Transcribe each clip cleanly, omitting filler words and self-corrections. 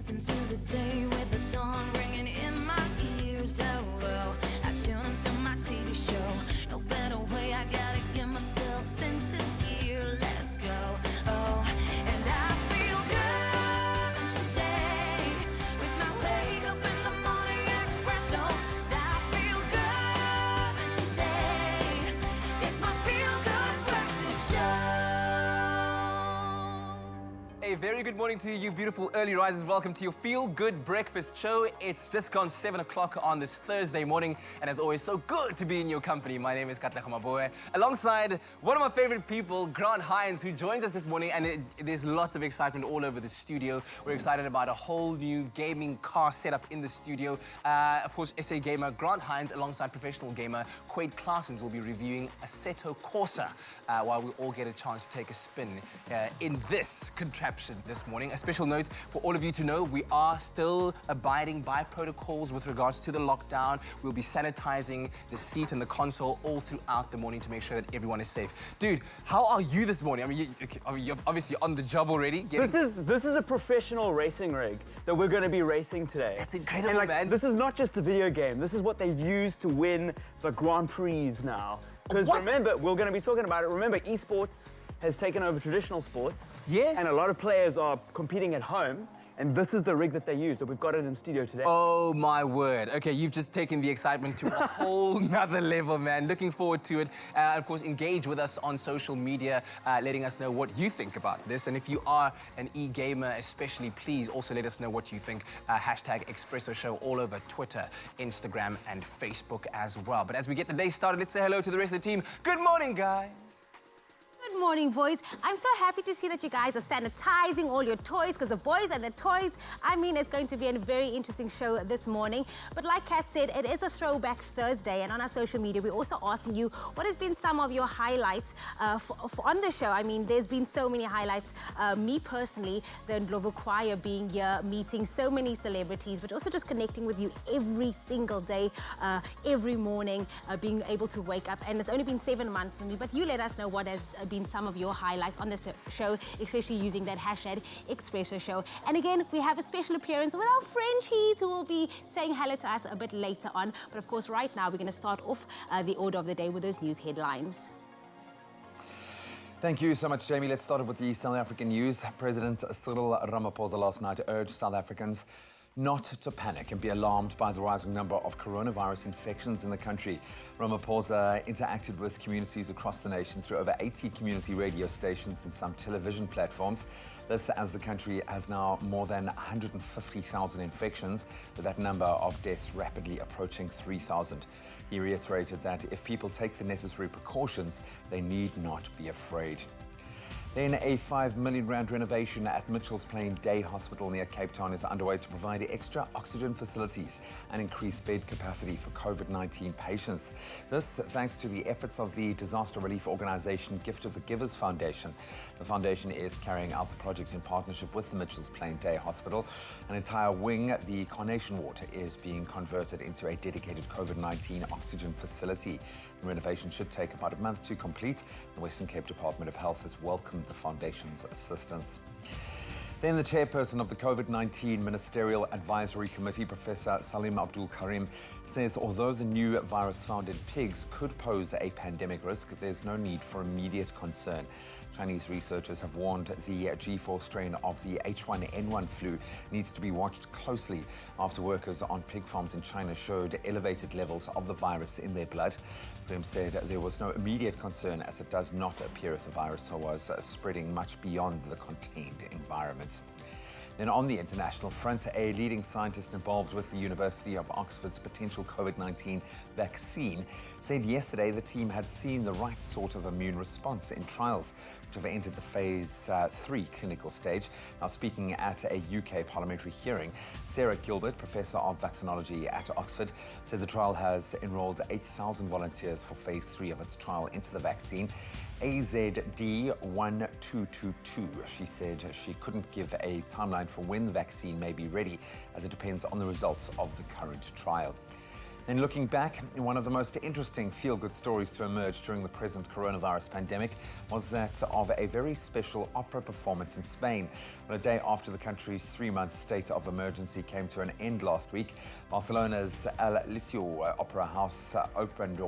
Step into the day with the dawn ringing in my ears. Oh, well, I tune into my TV show. No better way, I gotta get myself into gear. Let's go. Oh, and I feel good today with my wake up in the morning espresso. I feel good today. It's my feel good breakfast show. A very good morning to you, beautiful early risers. Welcome to your Feel Good Breakfast Show. It's just gone 7 o'clock on this Thursday morning, and as always, so good to be in your company. My name is Katlego Maboe, alongside one of my favorite people, Grant Hines, who joins us this morning, and there's lots of excitement all over the studio. We're excited about a whole new gaming car setup in the studio. Of course, SA gamer Grant Hines, alongside professional gamer Quade Claessens, will be reviewing Assetto Corsa while we all get a chance to take a spin in this contraption this morning. A special note for all of you to know, we are still abiding by protocols with regards to the lockdown. We'll be sanitizing the seat and the console all throughout the morning to make sure that everyone is safe. Dude, how are you this morning? I mean, you're obviously on the job already. This is a professional racing rig that we're going to be racing today. That's incredible, and man. This is not just a video game. This is what they use to win the Grand Prix now. Because remember, we're going to be talking about it. Remember, eSports has taken over traditional sports. Yes. And a lot of players are competing at home. And this is the rig that they use, so we've got it in studio today. Oh my word. Okay, you've just taken the excitement to a whole nother level, man. Looking forward to it. Of course, engage with us on social media, letting us know what you think about this. And if you are an e-gamer especially, please also let us know what you think. Hashtag Expresso Show all over Twitter, Instagram, and Facebook as well. But as we get the day started, let's say hello to the rest of the team. Good morning, guys. Good morning, boys. I'm so happy to see that you guys are sanitizing all your toys, because the boys and the toys, I mean, it's going to be a very interesting show this morning. But like Kat said, it is a Throwback Thursday, and on our social media, we're also asking you what has been some of your highlights on the show. I mean, there's been so many highlights. Me personally, the Ndlovu Choir being here, meeting so many celebrities, but also just connecting with you every single day, every morning, being able to wake up. And it's only been 7 months for me, but you let us know what has been some of your highlights on this show, especially using that hashtag Expresso Show. And again, we have a special appearance with our Frenchies who will be saying hello to us a bit later on. But of course, right now, we're going to start off the order of the day with those news headlines. Thank you so much, Jamie. Let's start with the South African news. President Cyril Ramaphosa last night urged South Africans not to panic and be alarmed by the rising number of coronavirus infections in the country. Ramaphosa interacted with communities across the nation through over 80 community radio stations and some television platforms. This as the country has now more than 150,000 infections, with that number of deaths rapidly approaching 3,000. He reiterated that if people take the necessary precautions, they need not be afraid. Then a R5 million renovation at Mitchell's Plain Day Hospital near Cape Town is underway to provide extra oxygen facilities and increase bed capacity for COVID-19 patients. This thanks to the efforts of the disaster relief organisation Gift of the Givers Foundation. The foundation is carrying out the project in partnership with the Mitchell's Plain Day Hospital. An entire wing, the Carnation Ward, is being converted into a dedicated COVID-19 oxygen facility. The renovation should take about a month to complete. The Western Cape Department of Health has welcomed the foundation's assistance. Then the chairperson of the COVID-19 Ministerial Advisory Committee, Professor Salim Abdul Karim, says although the new virus found in pigs could pose a pandemic risk, there's no need for immediate concern. Chinese researchers have warned the G4 strain of the H1N1 flu needs to be watched closely after workers on pig farms in China showed elevated levels of the virus in their blood. Karim said there was no immediate concern, as it does not appear if the virus was spreading much beyond the contained environment. Then on the international front, a leading scientist involved with the University of Oxford's potential COVID-19 vaccine said yesterday the team had seen the right sort of immune response in trials which have entered the phase 3 clinical stage. Now, speaking at a UK parliamentary hearing, Sarah Gilbert, Professor of Vaccinology at Oxford, said the trial has enrolled 8,000 volunteers for phase 3 of its trial into the vaccine AZD1222. She said she couldn't give a timeline for when the vaccine may be ready, as it depends on the results of the current trial. Then looking back, one of the most interesting feel-good stories to emerge during the present coronavirus pandemic was that of a very special opera performance in Spain. On a day after the country's 3-month state of emergency came to an end last week, Barcelona's El Liceo Opera House reopened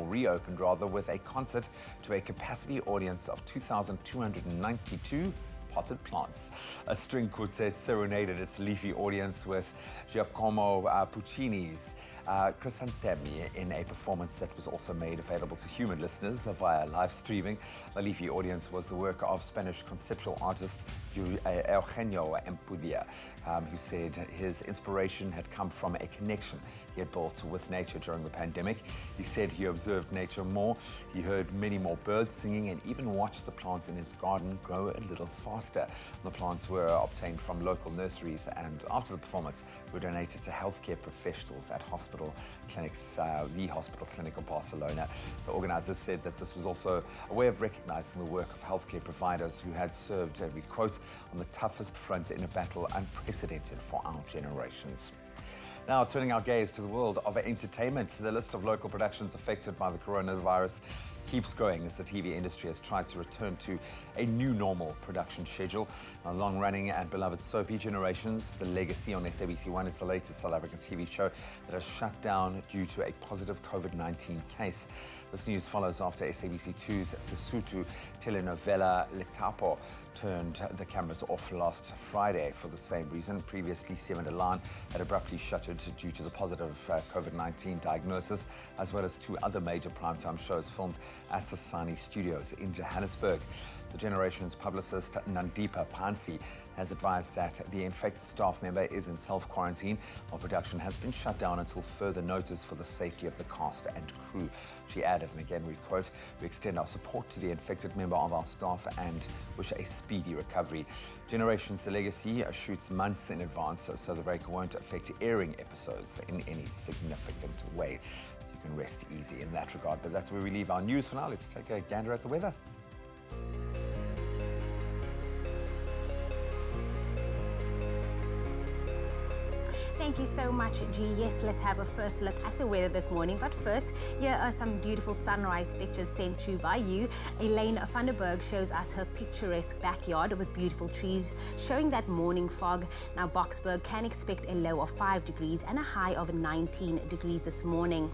with a concert to a capacity audience of 2,292 potted plants. A string quartet serenaded its leafy audience with Giacomo Puccini's Crisantemi in a performance that was also made available to human listeners via live streaming. The leafy audience was the work of Spanish conceptual artist Eugenio Empudia, who said his inspiration had come from a connection he had built with nature during the pandemic. He said he observed nature more, he heard many more birds singing, and even watched the plants in his garden grow a little faster. The plants were obtained from local nurseries and after the performance were donated to healthcare professionals at hospital clinics, the Hospital Clinic of Barcelona. The organisers said that this was also a way of recognising the work of healthcare providers who had served, we quote, on the toughest front in a battle unprecedented for our generations. Now, turning our gaze to the world of entertainment, the list of local productions affected by the coronavirus keeps growing as the TV industry has tried to return to a new normal production schedule. A long-running and beloved soapy Generations, The Legacy on SABC1 is the latest South African TV show that has shut down due to a positive COVID-19 case. This news follows after SABC2's Sesotho telenovela Letapo turned the cameras off last Friday for the same reason. Previously, Seven Alarm had abruptly shuttered due to the positive COVID-19 diagnosis, as well as 2 other major primetime shows filmed at Sasani Studios in Johannesburg. The Generations publicist Nandipa Pansi has advised that the infected staff member is in self-quarantine while production has been shut down until further notice for the safety of the cast and crew. She added, and again we quote, "We extend our support to the infected member of our staff and wish a speedy recovery." Generations The Legacy shoots months in advance, so the break won't affect airing episodes in any significant way. You can rest easy in that regard, but that's where we leave our news for now. Let's take a gander at the weather. Thank you so much, G. Yes, let's have a first look at the weather this morning. But first, here are some beautiful sunrise pictures sent through by you. Elaine van der Berg shows us her picturesque backyard with beautiful trees, showing that morning fog. Now, Boksburg can expect a low of 5 degrees and a high of 19 degrees this morning.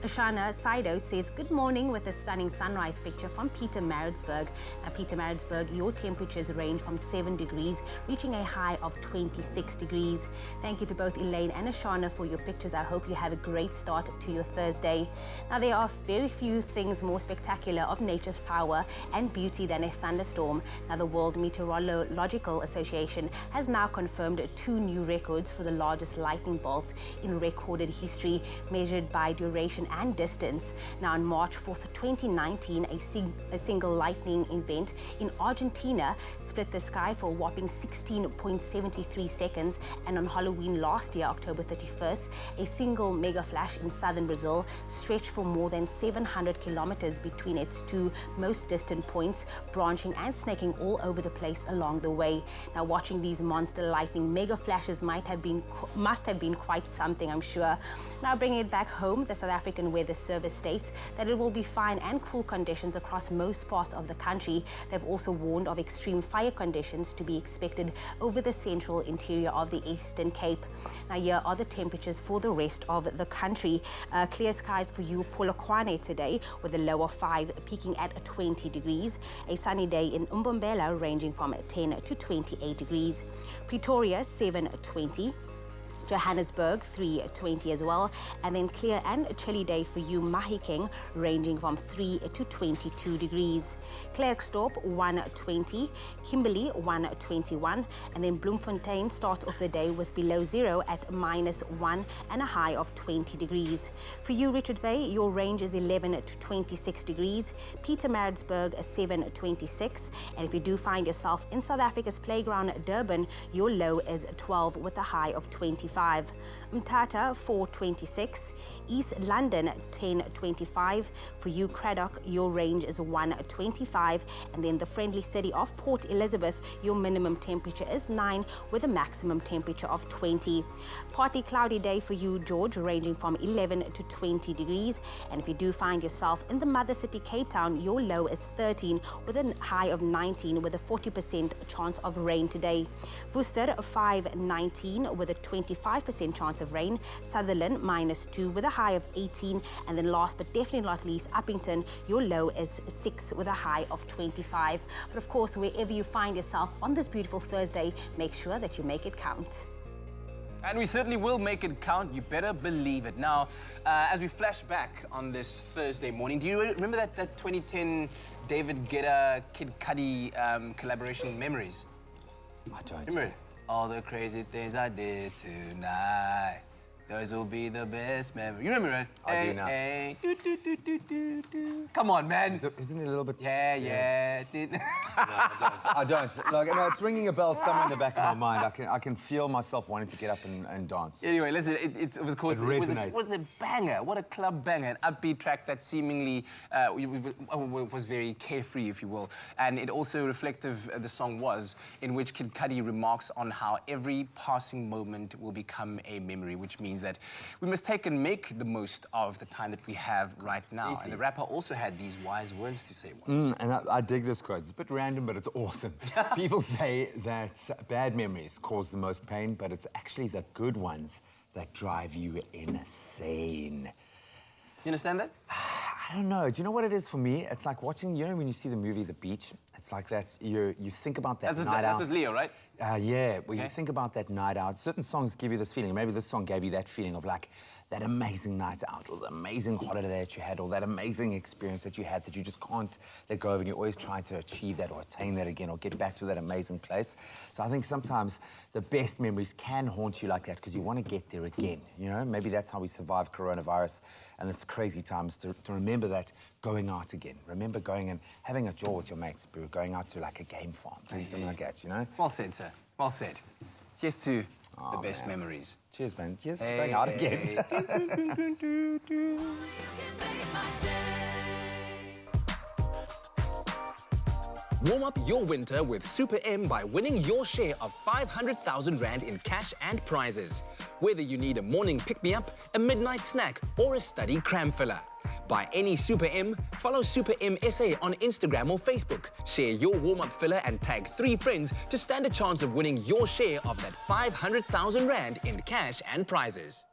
Ashana Saido says, good morning with a stunning sunrise picture from Pietermaritzburg. Now, Pietermaritzburg, your temperatures range from 7 degrees, reaching a high of 26 degrees. Thank you to both Elaine and Ashana for your pictures. I hope you have a great start to your Thursday. Now, there are very few things more spectacular of nature's power and beauty than a thunderstorm. Now, the World Meteorological Association has now confirmed 2 new records for the largest lightning bolts in recorded history, measured by duration and distance. Now, on March 4th, 2019, a single lightning event in Argentina split the sky for a whopping 16.73 seconds, and on Halloween last year, October 31st, a single mega flash in southern Brazil stretched for more than 700 kilometers between its 2 most distant points, branching and snaking all over the place along the way. Now, watching these monster lightning mega flashes must have been quite something, I'm sure. Now, bringing it back home, the South African Weather Service states that it will be fine and cool conditions across most parts of the country. They've also warned of extreme fire conditions to be expected over the central interior of the Eastern Cape. Now, here are the temperatures for the rest of the country. Clear skies for you, Polokwane today, with a low of 5, peaking at 20 degrees. A sunny day in Umbombela, ranging from 10 to 28 degrees. Pretoria, 7:20. Johannesburg, 3:20 as well, and then clear and chilly day for you, Mahikeng, ranging from 3 to 22 degrees. Klerksdorp, 1:20, Kimberley, 1:21, and then Bloemfontein starts off the day with below 0 at -1 and a high of 20 degrees. For you, Richard Bay, your range is 11 to 26 degrees. Pietermaritzburg, 7:26, and if you do find yourself in South Africa's playground, Durban, your low is 12 with a high of 25 1.25. Mthatha 4.26. East London 10.25. For you Craddock, your range is 1.25, and then the friendly city of Port Elizabeth, your minimum temperature is 9 with a maximum temperature of 20. Partly cloudy day for you George, ranging from 11 to 20 degrees, and if you do find yourself in the mother city Cape Town, your low is 13 with a high of 19 with a 40% chance of rain today. Worcester 5.19 with a 25% chance of rain. Sutherland -2 with a high of 18, and then last but definitely not least, Uppington, your low is 6 with a high of 25. But of course, wherever you find yourself on this beautiful Thursday, make sure that you make it count. And we certainly will make it count, you better believe it. Now, as we flash back on this Thursday morning, do you remember that 2010 David Guetta, Kid Cudi collaboration Memories? I don't. Remember it? All the crazy things I did tonight, those will be the best memories. You remember it? I do now. Hey, do, do, do, do, do, do. Come on, man. Isn't it a little bit... Yeah. I don't. Like, no, it's ringing a bell somewhere in the back of my mind. I can feel myself wanting to get up and dance. Anyway, listen, it was, of course, It resonates. it was a banger. What a club banger. An upbeat track that seemingly was very carefree, if you will. And it also reflective, the song was, in which Kid Cudi remarks on how every passing moment will become a memory, which means that we must take and make the most of the time that we have right now. And the rapper also had these wise words to say once. And I dig this quote. It's a bit random, but it's awesome. People say that bad memories cause the most pain, but it's actually the good ones that drive you insane. You understand that? I don't know. Do you know what it is for me? It's like watching, you know, when you see the movie The Beach, it's like that, you think about that night out. That's with Leo, right? Yeah, well, you think about that night out. Certain songs give you this feeling. Maybe this song gave you that feeling of like that amazing night out, or the amazing holiday that you had, or that amazing experience that you had that you just can't let go of, and you're always trying to achieve that or attain that again or get back to that amazing place. So I think sometimes the best memories can haunt you like that because you want to get there again, you know? Maybe that's how we survived coronavirus and this crazy times, to remember that going out again. Remember going and having a jaw with your mates, bro, going out to like a game farm, doing something like that, you know? Well said, sir. Well said. Here's to the best man. memories. Cheers, man. Cheers to going out again. Warm up your winter with Super M by winning your share of 500,000 Rand in cash and prizes. Whether you need a morning pick-me-up, a midnight snack, or a study cram filler. Buy any Super M, follow Super M SA on Instagram or Facebook. Share your warm-up filler and tag 3 friends to stand a chance of winning your share of that 500,000 Rand in cash and prizes.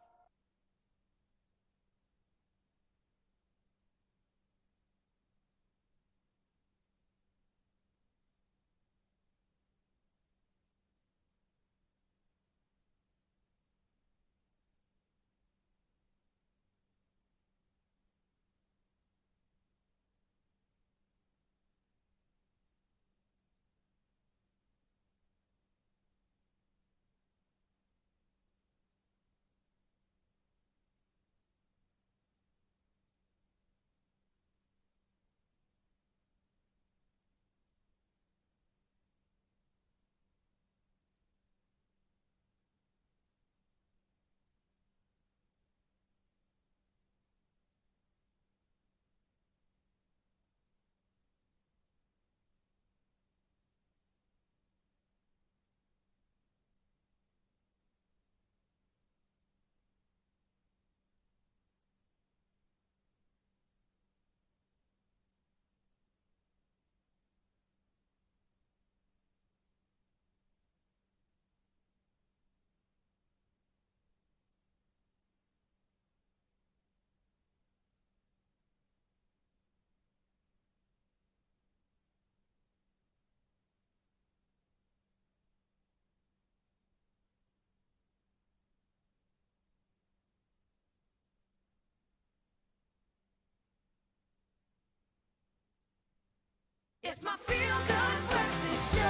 It's my feel-good breakfast show.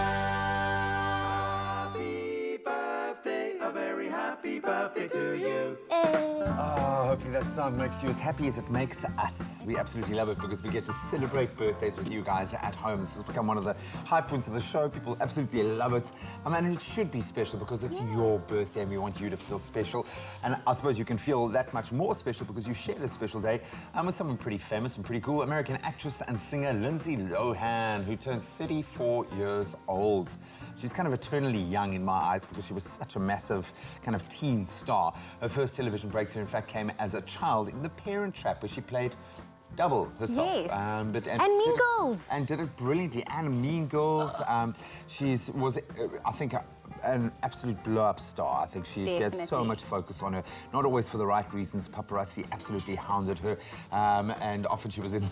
Happy birthday, a very happy birthday to you. Oh, hopefully that song makes you as happy as it makes us. We absolutely love it because we get to celebrate birthdays with you guys at home. This has become one of the high points of the show. People absolutely love it. And it should be special because it's your birthday and we want you to feel special. And I suppose you can feel that much more special because you share this special day with someone pretty famous and pretty cool, American actress and singer Lindsay Lohan, who turns 34 years old. She's kind of eternally young in my eyes because she was such a massive kind of teen star. Her first television breakthrough, in fact, came as a child in The Parent Trap, where she played double herself. Yes. And Mean Girls. And did it brilliantly. And Mean Girls. She was, I think, an absolute blow-up star. I think she had so much focus on her, not always for the right reasons. Paparazzi absolutely hounded her, and often she was in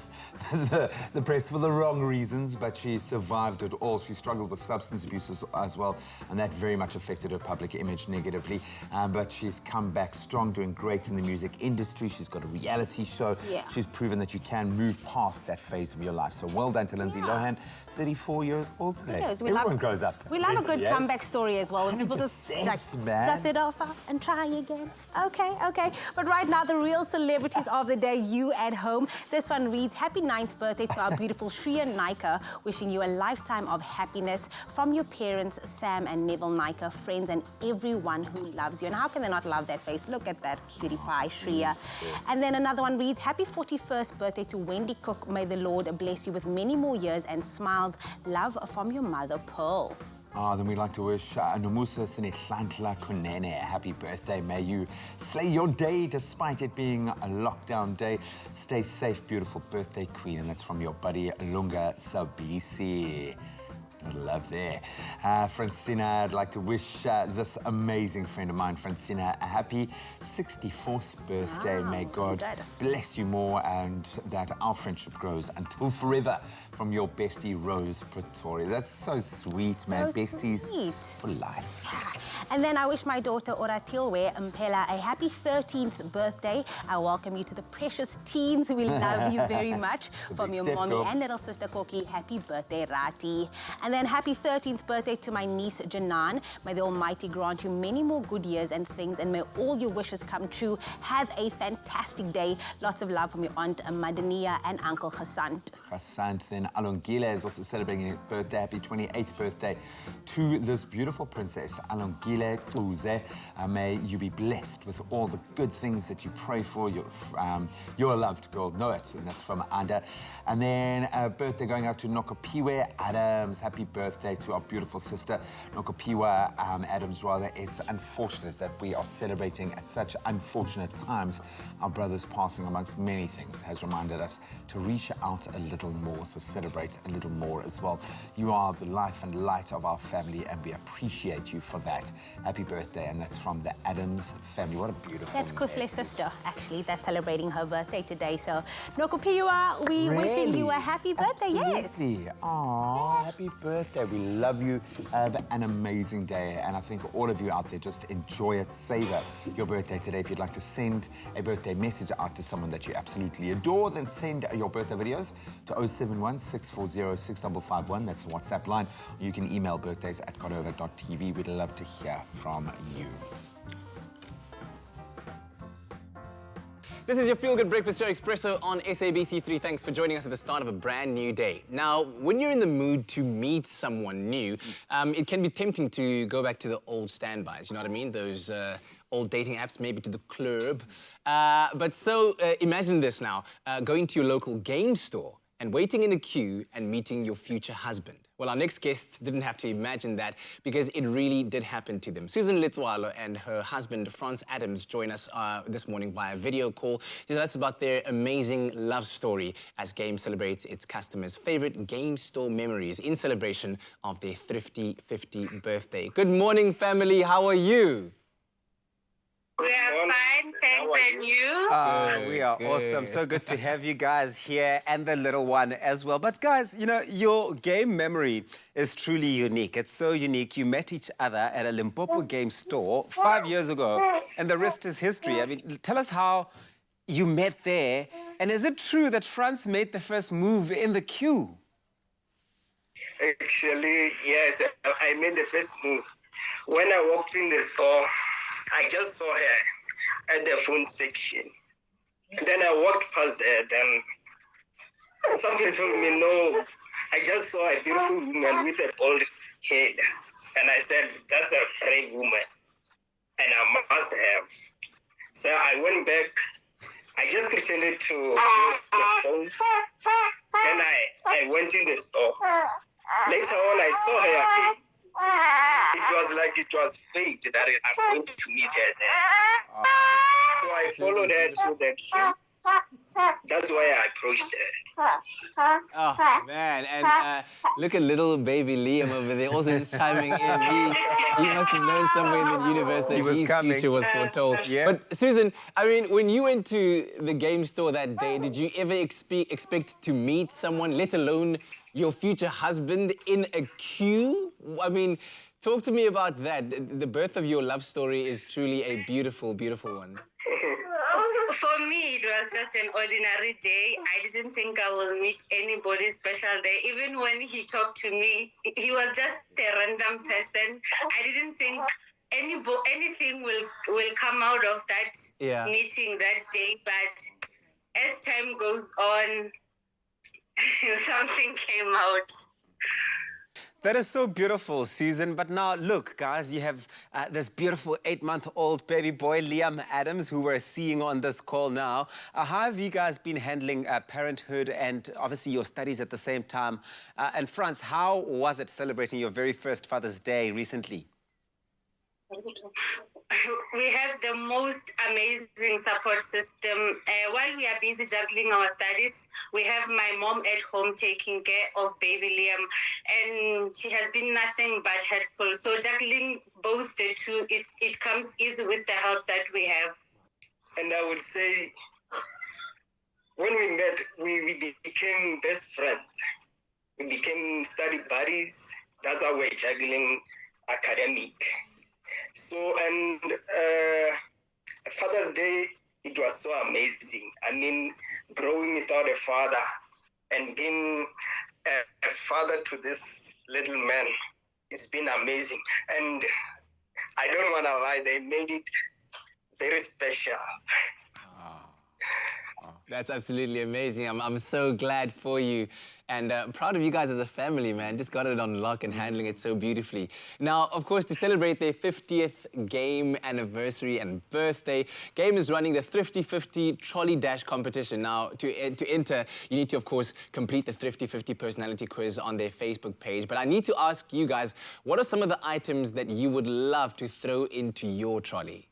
the press for the wrong reasons, but she survived it all. She struggled with substance abuse as well, and that very much affected her public image negatively. But she's come back strong, doing great in the music industry. She's got a reality show. Yeah. She's proven that you can move past that phase of your life. So well done to Lindsay Lohan, 34 years old today. Yes, Everyone grows up. We love a good comeback story as well. When people just 100%, man. dust it off and try again. Okay. But right now, the real celebrities of the day, you at home. This one reads, happy 9th birthday to our beautiful Shreya Naika, wishing you a lifetime of happiness from your parents, Sam and Neville Naika, friends and everyone who loves you. And how can they not love that face? Look at that cutie pie, Shreya. And then another one reads, happy 41st birthday to Wendy Cook. May the Lord bless you with many more years and smiles. Love from your mother, Pearl. Then we'd like to wish Nomusa Sinehlanhla Kunene a happy birthday. May you slay your day despite it being a lockdown day. Stay safe, beautiful birthday queen. And that's from your buddy Lunga Sabisi. Love there. Francina, I'd like to wish this amazing friend of mine, Francina, a happy 64th birthday. May God bless you more and that our friendship grows until forever. From your bestie, Rose Pretoria. That's so sweet, man. Besties for life. And then I wish my daughter Oratilwe Mpela a happy 13th birthday. I welcome you to the precious teens. We love you very much. From your mommy and little sister Koki, happy birthday, Rati. And then happy 13th birthday to my niece Janan. May the Almighty grant you many more good years and things, and may all your wishes come true. Have a fantastic day. Lots of love from your aunt Madania and Uncle Hassan. Then Alongile is also celebrating a birthday. Happy 28th birthday to this beautiful princess, Alongile Tuze. May you be blessed with all the good things that you pray for. You're a loved girl, know it. And that's from Anda. And then a birthday going out to Nokopiwe Adams. Happy birthday to our beautiful sister, Nokopiwe Adams, rather. It's unfortunate that we are celebrating at such unfortunate times. Our brother's passing, amongst many things, has reminded us to reach out a little more, so celebrate a little more as well. You are the life and light of our family, and we appreciate you for that. Happy birthday, and that's from the Adams family. What a beautiful That's Kuthle's sister, actually, that's celebrating her birthday today. So, Nokopiwa, we wishing you a happy birthday. Absolutely. Yes. Aww, happy birthday. We love you. Have an amazing day. And I think all of you out there, just enjoy it. Savor your birthday today. If you'd like to send a birthday message out to someone that you absolutely adore, then send your birthday videos to 071 640 6551. That's the WhatsApp line. You can email birthdays@godova.tv. We'd love to hear from you. This is your Feel Good Breakfast Show, Expresso on SABC3. Thanks for joining us at the start of a brand new day. Now, when you're in the mood to meet someone new, it can be tempting to go back to the old standbys, you know what I mean? Those old dating apps, maybe to the club. Imagine this now, going to your local game store and waiting in a queue and meeting your future husband. Well, our next guests didn't have to imagine that because it really did happen to them. Susan Litzwalo and her husband, Franz Adams, join us this morning via video call to tell us about their amazing love story as Game celebrates its customers' favorite game store memories in celebration of their thrifty 50th birthday. Good morning, family. How are you? We are fine, thanks, and you? We are awesome. So good to have you guys here and the little one as well. But guys, you know, your game memory is truly unique. It's so unique. You met each other at a Limpopo game store 5 years ago, and the rest is history. I mean, tell us how you met there. And is it true that Franz made the first move in the queue? Actually, yes, I made the first move. When I walked in the store, I just saw her at the phone section. And then I walked past there, then something told me, no, I just saw a beautiful woman with a bald head. And I said, that's a brave woman. And I must have. So I went back. I just pretended to use the phone. Then I went in the store. Later on, I saw her again. It was like it was fate that I'm going to meet her there. So I followed her to the queue. That's why I approached her. Oh, man. And look at little baby Liam over there also just chiming in. He must have known somewhere in the universe that his future was foretold. Yeah. But, Susan, I mean, when you went to the game store that day, did you ever expect to meet someone, let alone your future husband, in a queue? I mean, talk to me about that. The birth of your love story is truly a beautiful, beautiful one. For me, it was just an ordinary day. I didn't think I will meet anybody special there. Even when he talked to me, he was just a random person. I didn't think anything will come out of that meeting that day. But as time goes on, something came out. That is so beautiful, Susan. But now, look, guys, you have this beautiful 8-month-old baby boy, Liam Adams, who we're seeing on this call now. How have you guys been handling parenthood and obviously your studies at the same time? And Franz, how was it celebrating your very first Father's Day recently? We have the most amazing support system. While we are busy juggling our studies, we have my mom at home taking care of baby Liam, and she has been nothing but helpful. So juggling both the two, it comes easy with the help that we have. And I would say, when we met, we became best friends. We became study buddies. That's how we're juggling academic. So, and Father's Day, it was so amazing. I mean, growing without a father and being a father to this little man, it's been amazing. And I don't want to lie, they made it very special. That's absolutely amazing. I'm so glad for you and proud of you guys as a family, man. Just got it on lock and handling it so beautifully. Now, of course, to celebrate their 50th game anniversary and birthday, Game is running the Thrifty 50 Trolley Dash competition. Now, to enter, you need to, of course, complete the Thrifty 50 personality quiz on their Facebook page. But I need to ask you guys, what are some of the items that you would love to throw into your trolley?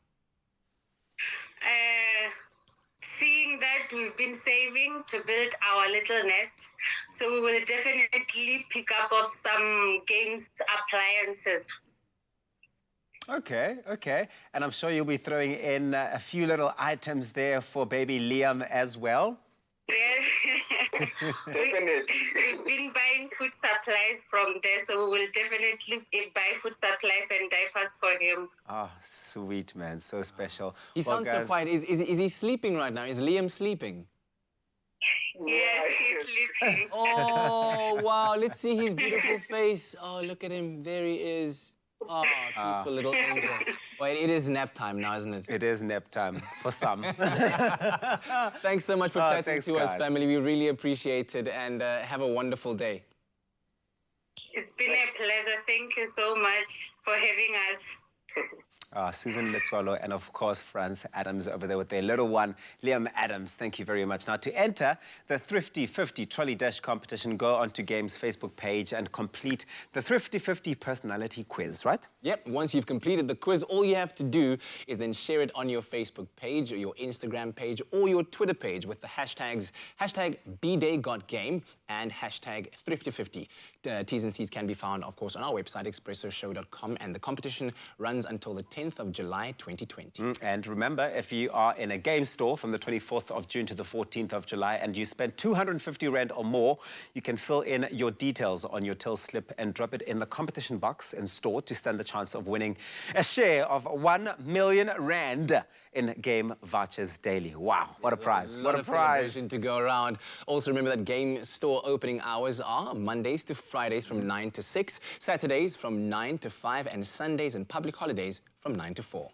Seeing that we've been saving to build our little nest, so we will definitely pick up of some games appliances. Okay, okay. And I'm sure you'll be throwing in a few little items there for baby Liam as well. Yeah. We've been buying food supplies from there, so we will definitely buy food supplies and diapers for him. Oh, sweet, man. So special. He sounds so quiet. Is he sleeping right now? Is Liam sleeping? Yes, he's sleeping. Oh, wow. Let's see his beautiful face. Oh, look at him. There he is. Oh, peaceful little angel. Well, it is nap time now, isn't it? It is nap time for some. Thanks so much for chatting to us, guys. family. We really appreciate it, and have a wonderful day. It's been a pleasure. Thank you so much for having us. Susan Litzwalo and, of course, Franz Adams over there with their little one, Liam Adams. Thank you very much. Now, to enter the Thrifty 50 Trolley Dash competition, go onto Game's Facebook page and complete the Thrifty 50 personality quiz, right? Yep. Once you've completed the quiz, all you have to do is then share it on your Facebook page or your Instagram page or your Twitter page with the hashtags #BDayGotGame and #Thrifty50. T's and C's can be found, of course, on our website, expressoshow.com, and the competition runs until the 10th of July, 2020. And remember, if you are in a game store from the 24th of June to the 14th of July and you spend 250 Rand or more, you can fill in your details on your till slip and drop it in the competition box in store to stand the chance of winning a share of 1 million Rand in game vouchers daily. Wow, what a prize. What a prize. To go around. Also remember that game store opening hours are Mondays to Fridays from 9 to 6, Saturdays from 9 to 5, and Sundays and public holidays from 9 to 4.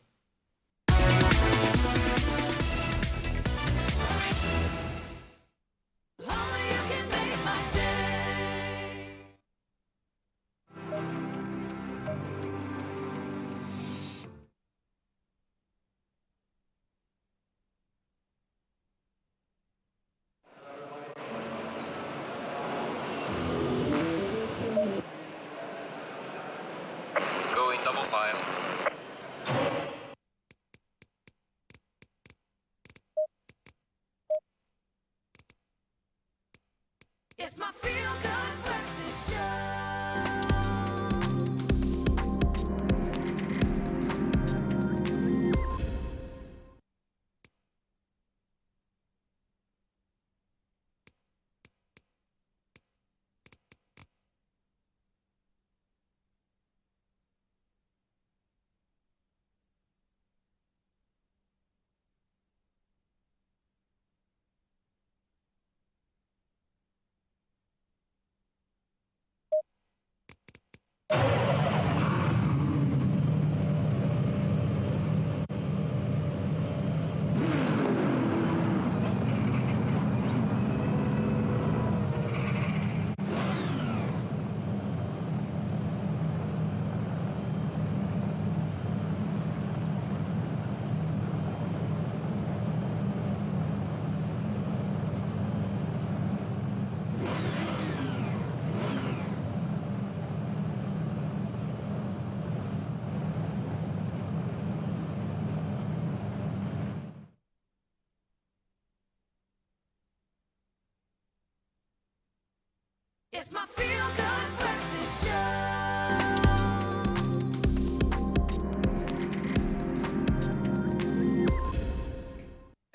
It's my feel-good breakfast show.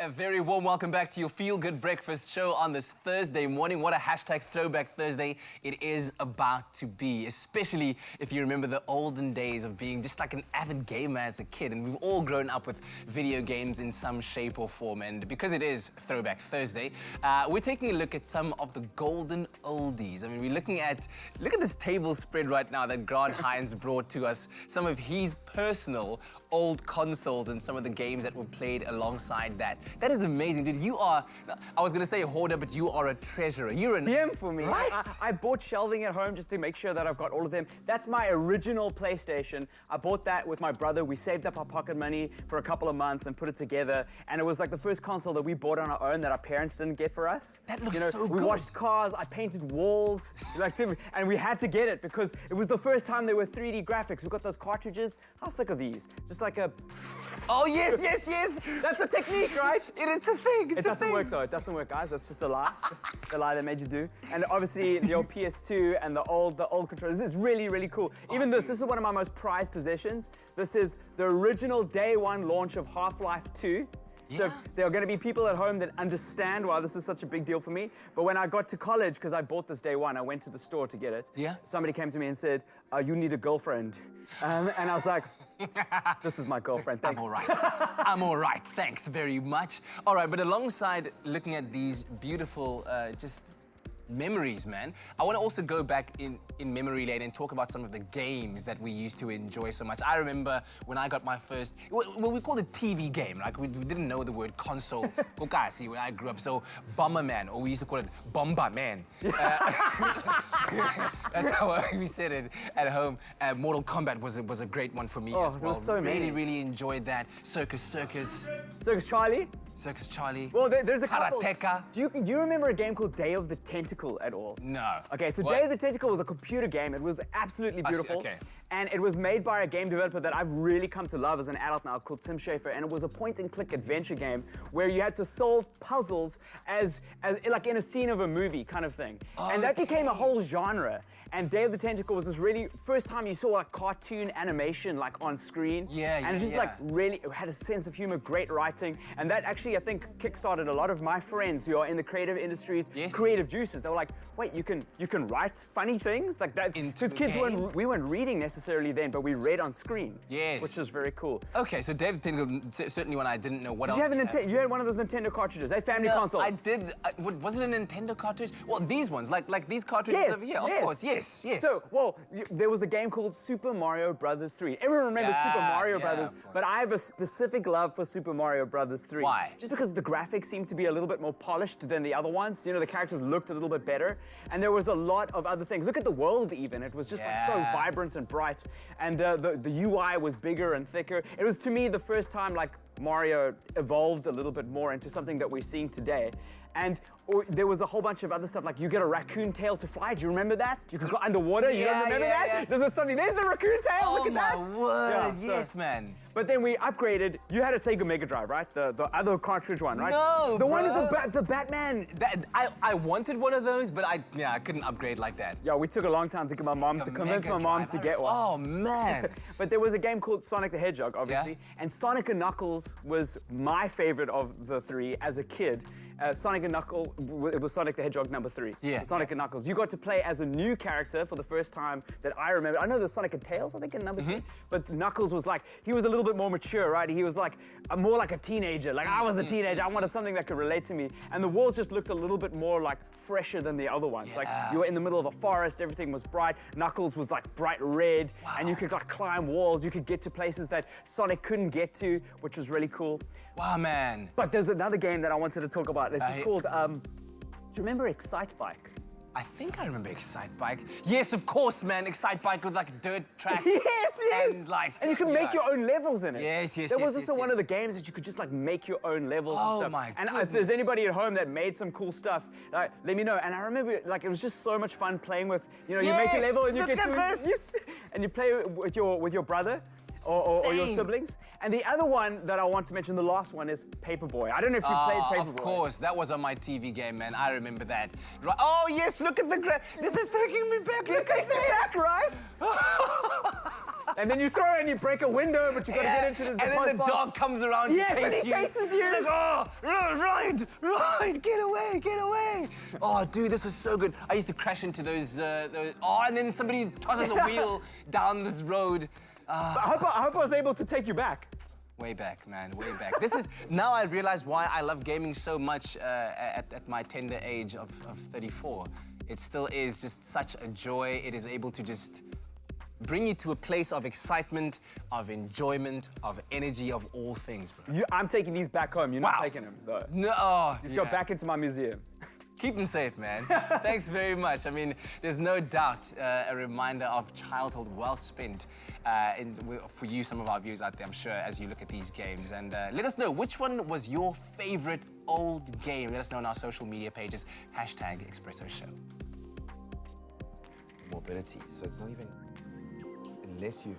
A very warm welcome back to your Feel Good Breakfast show on this Thursday morning. What a hashtag Throwback Thursday it is about to be, especially if you remember the olden days of being just like an avid gamer as a kid. And we've all grown up with video games in some shape or form. And because it is Throwback Thursday, we're taking a look at some of the golden oldies. I mean, we're looking at, look at this table spread right now that Grant Hines brought to us. Some of his personal old consoles and some of the games that were played alongside that. That is amazing, dude. You are, I was going to say a hoarder, but you are a treasurer. You're an... PM for me. Right? I bought shelving at home just to make sure that I've got all of them. That's my original PlayStation. I bought that with my brother. We saved up our pocket money for a couple of months and put it together. And it was like the first console that we bought on our own that our parents didn't get for us. That looks so we good. washed cars, I painted walls, and we had to get it because it was the first time there were 3D graphics. We got those cartridges. How sick are these? Just like a... Oh, yes, yes, yes. That's a technique, right? It's a thing. It doesn't work though. It doesn't work, guys. That's just a lie. The lie they made you do. And obviously the old PS2 and the old controllers. It's really, really cool. Even this is one of my most prized possessions. This is the original day one launch of Half-Life 2. So Yeah. there are going to be people at home that understand why this is such a big deal for me. But when I got to college, because I bought this day one, I went to the store to get it. Yeah. Somebody came to me and said, you need a girlfriend. And I was like, this is my girlfriend, thanks. I'm all right. I'm all right. Thanks very much. All right, but alongside looking at these beautiful, just memories, man, I want to also go back in memory lane and talk about some of the games that we used to enjoy so much. I remember when I got my first, well, we called it TV game. Like we didn't know the word console. Okay, see, where I grew up, so Bomberman, or we used to call it Bomberman. That's how we said it at home. Mortal Kombat was a great one for me as there well. was so many. Really enjoyed that. Circus Charlie? Circus Charlie. Well, there's a couple. Karateka. Do you remember a game called Day of the Tentacle at all? No. Okay, so What? Day of the Tentacle was a computer game. It was absolutely I see, beautiful. okay. And it was made by a game developer that I've really come to love as an adult now called Tim Schafer. And it was a point-and-click adventure game where you had to solve puzzles as like in a scene of a movie kind of thing. And that became a whole genre. And Day of the Tentacle was this really first time you saw like cartoon animation like on screen. And it just like really it had a sense of humor, great writing. And that actually I think kickstarted a lot of my friends who are in the creative industries, creative juices. They were like, wait, you can write funny things like that. Because kids we weren't reading necessarily then, but we read on screen. Yes. Which is very cool. Okay, so Day of the Tentacle, certainly one I didn't know. What Did else? you have a Nintendo? You had one of those Nintendo cartridges. They family consoles. I did. Was it a Nintendo cartridge? Well, these ones, like these cartridges. Yes, Yeah, of course. Yes. So, well, there was a game called Super Mario Brothers 3. Everyone remembers Super Mario Brothers, but I have a specific love for Super Mario Brothers 3. Why? Just because the graphics seemed to be a little bit more polished than the other ones. You know, the characters looked a little bit better, and there was a lot of other things. Look at the world even. It was just like so vibrant and bright, and the UI was bigger and thicker. It was, to me, the first time like Mario evolved a little bit more into something that we're seeing today. And there was a whole bunch of other stuff, like you get a raccoon tail to fly. Do you remember that? You could go underwater. You don't remember that? There's the raccoon tail. Look at that. Oh my word! Yes, man. But then we upgraded. You had a Sega Mega Drive, right? The other cartridge one, right? No, the one with the Batman. I wanted one of those, but I couldn't upgrade like that. Yeah, we took a long time to get my mom to convince my mom to get one. Oh man! But there was a game called Sonic the Hedgehog, obviously, and Sonic and Knuckles was my favorite of the three as a kid. Sonic and Knuckles, it was Sonic the Hedgehog number 3. Yeah. Sonic and Knuckles. You got to play as a new character for the first time that I remember. I know there's Sonic and Tails, I think, in number 2. But Knuckles was like, he was a little bit more mature, right? He was like, more like a teenager. Like, I was a teenager. I wanted something that could relate to me. And the worlds just looked a little bit more like fresher than the other ones. Like, you were in the middle of a forest, everything was bright. Knuckles was like bright red, and you could like climb walls. You could get to places that Sonic couldn't get to, which was really cool. Wow, man. But there's another game that I wanted to talk about. It's just called, do you remember Excite Bike? I think I remember Excite Bike. Yes, of course, man. Excite Bike with like a dirt track. Yes. And you can make your own levels in it. Yes. There was also one of the games that you could just like make your own levels and stuff. Oh my And goodness. if there's anybody at home that made some cool stuff, let me know. And I remember like it was just so much fun playing with, you know, you make a level and you look get at to this. and you play with your brother. or your Same. siblings. And the other one that I want to mention, the last one, is Paperboy. I don't know if you played Paperboy. Of course, that was on my TV game, man. I remember that. Right. Oh yes, look at the this is taking me back. It takes you back, right? And then you throw it and you break a window, but you got to get into the And then the dog comes around. Yes, to and he chase you. chases you. Like, oh, right, get away, get away. Oh, dude, this is so good. I used to crash into those. Oh, and then somebody tosses a wheel down this road. I hope I was able to take you back. Way back, man, way back. This is, now I realize why I love gaming so much at my tender age of 34. It still is just such a joy. It is able to just bring you to a place of excitement, of enjoyment, of energy, of all things, bro. I'm taking these back home. You're not taking them, though. No, oh, Just go back into my museum. Keep them safe, man. Thanks very much. I mean, there's no doubt a reminder of childhood well spent for you, some of our viewers out there, I'm sure, as you look at these games. And let us know, which one was your favorite old game? Let us know on our social media pages, #Expresso Show. Mobility, so it's not even, unless you...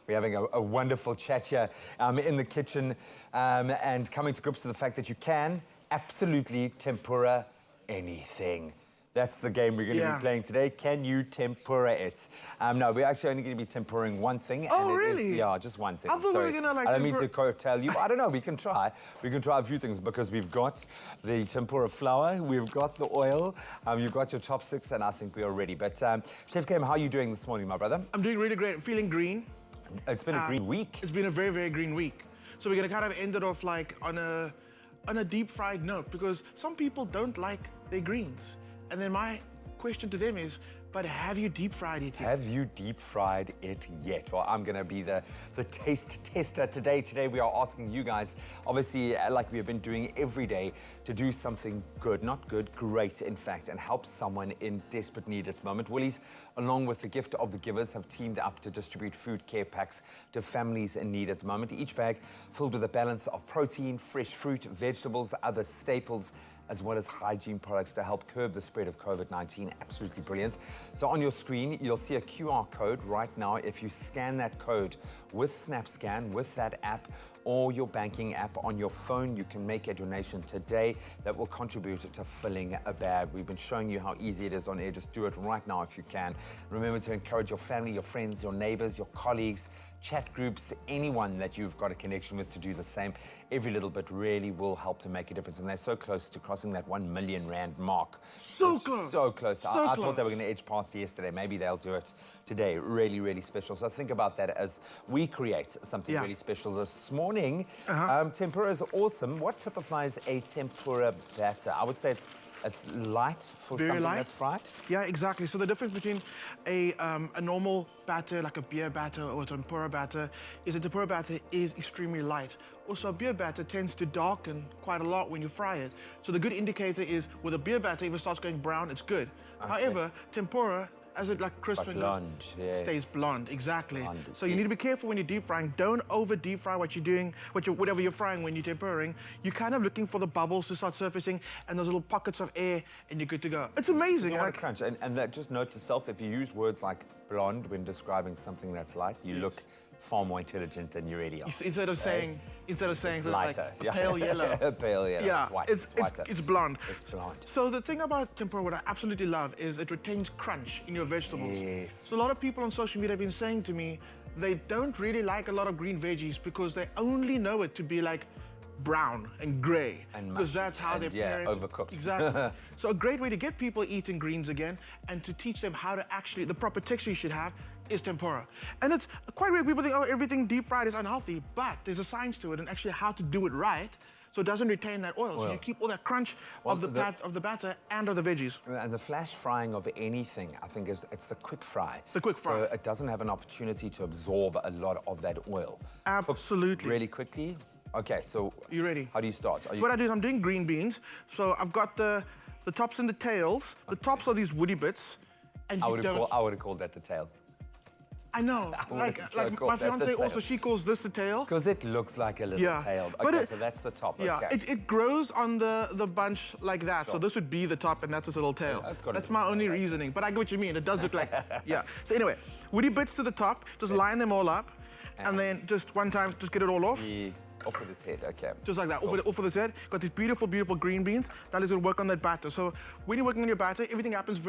We're having a wonderful chat here in the kitchen and coming to grips with the fact that you can absolutely tempura anything. That's the game we're going to be playing today. Can you tempura it? No, we're actually only going to be tempuraing one thing. Oh, and really? Yeah, just one thing. I thought we were gonna, like, I don't mean to tell you. I don't know, we can try. We can try a few things because we've got the tempura flour, we've got the oil, you've got your chopsticks, and I think we are ready. But Chef Kim, how are you doing this morning, my brother? I'm doing really great. I'm feeling green. It's been a green week. It's been a very, very green week. So we're gonna kind of end it off like on a deep fried note because some people don't like their greens. And then my question to them is, but have you deep fried it yet? Have you deep fried it yet? Well, I'm going to be the taste tester today. Today we are asking you guys, obviously, like we have been doing every day, to do something good, not good, great, in fact, and help someone in desperate need at the moment. Woolies, along with the Gift of the Givers, have teamed up to distribute food care packs to families in need at the moment. Each bag filled with a balance of protein, fresh fruit, vegetables, other staples, as well as hygiene products to help curb the spread of COVID-19. Absolutely brilliant. So on your screen, you'll see a QR code right now. If you scan that code with SnapScan, with that app, or your banking app on your phone, you can make a donation today that will contribute to filling a bag. We've been showing you how easy it is on air. Just do it right now if you can. Remember to encourage your family, your friends, your neighbors, your colleagues, chat groups, anyone that you've got a connection with to do the same. Every little bit really will help to make a difference. And they're so close to crossing that R1 million mark. So close. So close. So I close. thought they were going to edge past yesterday. Maybe they'll do it today. Really, really special. So think about that as we create something really special this morning. Tempura is awesome. What typifies a tempura batter? I would say it's light for Very something light. that's fried. Yeah, exactly. So the difference between a normal batter, like a beer batter or a tempura batter, is a tempura batter is extremely light. Also, a beer batter tends to darken quite a lot when you fry it. So the good indicator is with a beer batter, if it starts going brown, it's good. However, tempura, as it like crisp and blonde, stays blonde, exactly. Blonde, So you need to be careful when you're deep frying. Don't over deep fry what you're doing, whatever you're frying when you're tempuraing. You're kind of looking for the bubbles to start surfacing and those little pockets of air, and you're good to go. It's amazing. You want to crunch, and that just note to self, if you use words like blonde when describing something that's light, you look far more intelligent than you really are. Instead of saying it's like lighter. a pale yellow. A pale yellow. Yeah, it's white. it's blonde. It's blonde. So the thing about tempura, what I absolutely love, is it retains crunch in your vegetables. Yes. So a lot of people on social media have been saying to me they don't really like a lot of green veggies because they only know it to be like brown and grey, And because mushy that's how and, they're parents. overcooked. Exactly. So a great way to get people eating greens again and to teach them how to actually, the proper texture you should have is tempura. And it's quite rare. People think, oh, everything deep fried is unhealthy, but there's a science to it and actually how to do it right so it doesn't retain that oil. So you keep all that crunch of the batter and of the veggies. And the flash frying of anything, I think, it's the quick fry. The quick fry. So it doesn't have an opportunity to absorb a lot of that oil. Absolutely. Cook really quickly. Okay, so You ready? how do you start? So what I do is I'm doing green beans. So I've got the tops and the tails. The tops are these woody bits. And I you would don't... have called that the tail. I know. would've so Like called my that the fiance tail. also, she calls this the tail. Because it looks like a little tail. But Okay, so that's the top. Yeah, Okay. it grows on the bunch like that. So this would be the top and that's its little tail. Yeah, that's got a That's little my only tail, right? reasoning. But I get what you mean. It does look like, yeah. So anyway, woody bits to the top, just line them all up, and then just one time, just get it all off. Off with his head, okay. Just like that, off with his head. Got these beautiful, beautiful green beans. That is gonna work on that batter. So when you're working on your batter, everything happens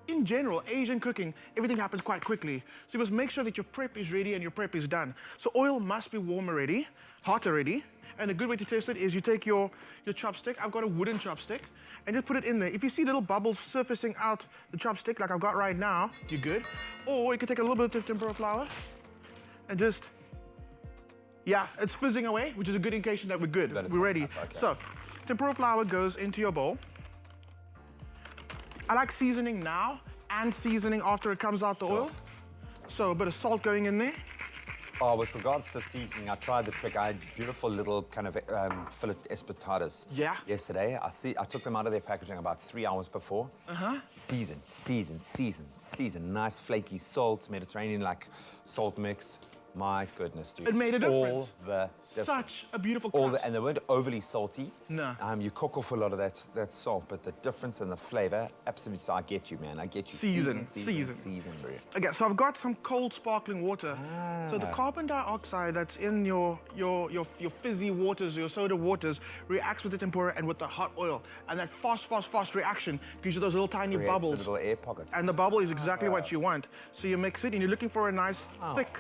in general, Asian cooking, everything happens quite quickly. So you must make sure that your prep is ready and your prep is done. So oil must be warm already, hot already. And a good way to test it is you take your chopstick. I've got a wooden chopstick, and just put it in there. If you see little bubbles surfacing out the chopstick, like I've got right now, you're good. Or you can take a little bit of tempura flour and just, yeah, it's fizzing away, which is a good indication that we're good. We're ready. Okay. So, tempura flour goes into your bowl. I like seasoning now and seasoning after it comes out the oil. So a bit of salt going in there. Oh, with regards to seasoning, I tried the trick. I had beautiful little kind of fillet espetadas yesterday. I took them out of their packaging about 3 hours before. Season. Nice flaky salt, Mediterranean-like salt mix. My goodness, dude. It made a difference. All the difference. Such a beautiful crust. And they weren't overly salty. No. You cook off a lot of that salt, but the difference in the flavor, absolutely. So I get you, man. I get you. Season, bro. Okay, so I've got some cold sparkling water. So the carbon dioxide that's in your fizzy waters, your soda waters, reacts with the tempura and with the hot oil. And that fast reaction gives you those little tiny bubbles. Little air pockets. And the bubble is exactly what you want. So you mix it, and you're looking for a nice, thick,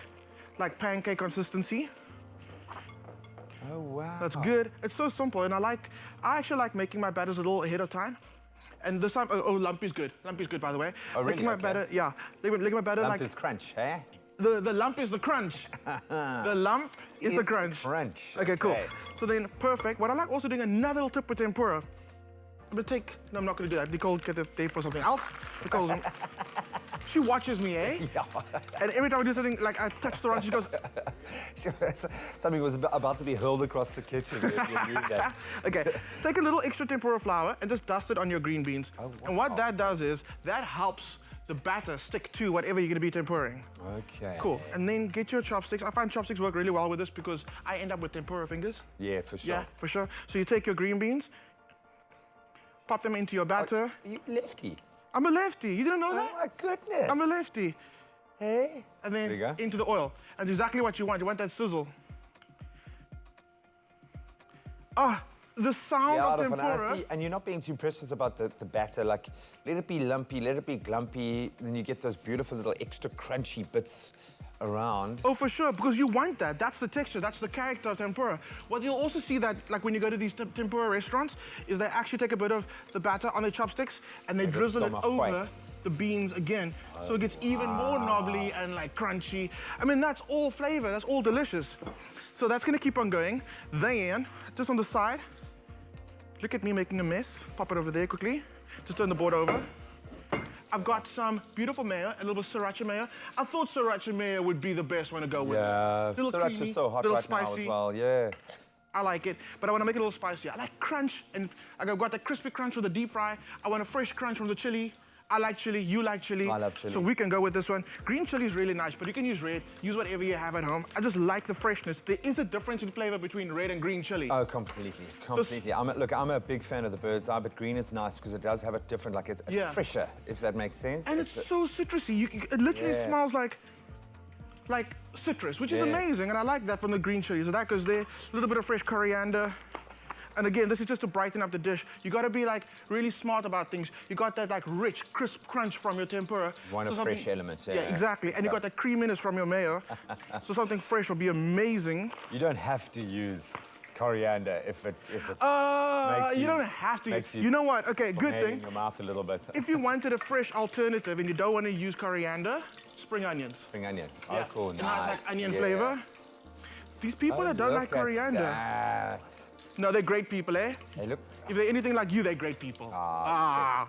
like pancake consistency. Oh, wow. That's good. It's so simple, and I actually like making my batters a little ahead of time. And this time, lumpy's good. Lumpy's good, by the way. Oh, really? Making my batter, yeah. Making my batter Lump is crunch, eh? The lump is the crunch. The lump is the crunch. Okay, cool. So then, perfect. What I like also doing another little tip with tempura. I'm gonna take, no, I'm not gonna do that. Nicole get the day for something else. Nicole's, she watches me, eh? Yeah. And every time I do something, like I touch the run, she goes. Something was about to be hurled across the kitchen. Okay, take a little extra tempura flour and just dust it on your green beans. Oh, wow. And what that does is, that helps the batter stick to whatever you're gonna be tempuraing. Okay. Cool, and then get your chopsticks. I find chopsticks work really well with this because I end up with tempura fingers. Yeah, for sure. Yeah, for sure. So you take your green beans, pop them into your batter. Are you lefty? I'm a lefty. You didn't know that? Oh, my goodness. I'm a lefty. Hey. And then into the oil. And exactly what you want. You want that sizzle. Ah, the sound of tempura. And you're not being too precious about the batter. Like, let it be lumpy, let it be glumpy. Then you get those beautiful little extra crunchy bits around. Oh, for sure, because you want that. That's the texture, that's the character of tempura. What you'll also see that, like when you go to these tempura restaurants, is they actually take a bit of the batter on their chopsticks and they drizzle it over the beans again. So it gets even more knobbly and like crunchy. I mean, that's all flavor, that's all delicious. So that's gonna keep on going. Then, just on the side, look at me making a mess. Pop it over there quickly. Just turn the board over. I've got some beautiful mayo, a little bit of sriracha mayo. I thought sriracha mayo would be the best one to go with. Yeah, sriracha's so hot right now as well, yeah. I like it, but I want to make it a little spicier. I like crunch, and I've got that crispy crunch with the deep fry. I want a fresh crunch from the chili. I like chili, you like chili. I love chili. So we can go with this one. Green chili is really nice, but you can use red, use whatever you have at home. I just like the freshness. There is a difference in flavor between red and green chili. Oh, completely. Look, I'm a big fan of the bird's eye, but green is nice because it does have a different, like it's fresher, if that makes sense. And it's so citrusy. It literally smells like citrus, which is amazing, and I like that from the green chili. So that goes there, a little bit of fresh coriander. And again, this is just to brighten up the dish. You gotta be like really smart about things. You got that like rich, crisp crunch from your tempura. One of fresh elements, yeah, exactly. And you got that creaminess from your mayo. So something fresh will be amazing. You don't have to use coriander if it makes you don't have to. You know what? Okay, good thing. In your mouth a little bit. If you wanted a fresh alternative and you don't want to use coriander, spring onions. Spring onion. Oh, cool. Nice like onion flavor. These people that don't like coriander. No, they're great people, eh? Hey, look. If they're anything like you, they're great people. I'm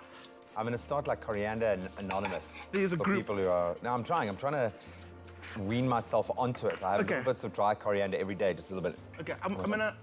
gonna start like Coriander Anonymous. There's a group. People who are. No, I'm trying to wean myself onto it. I have little bits of dry coriander every day, just a little bit. Okay, I'm gonna.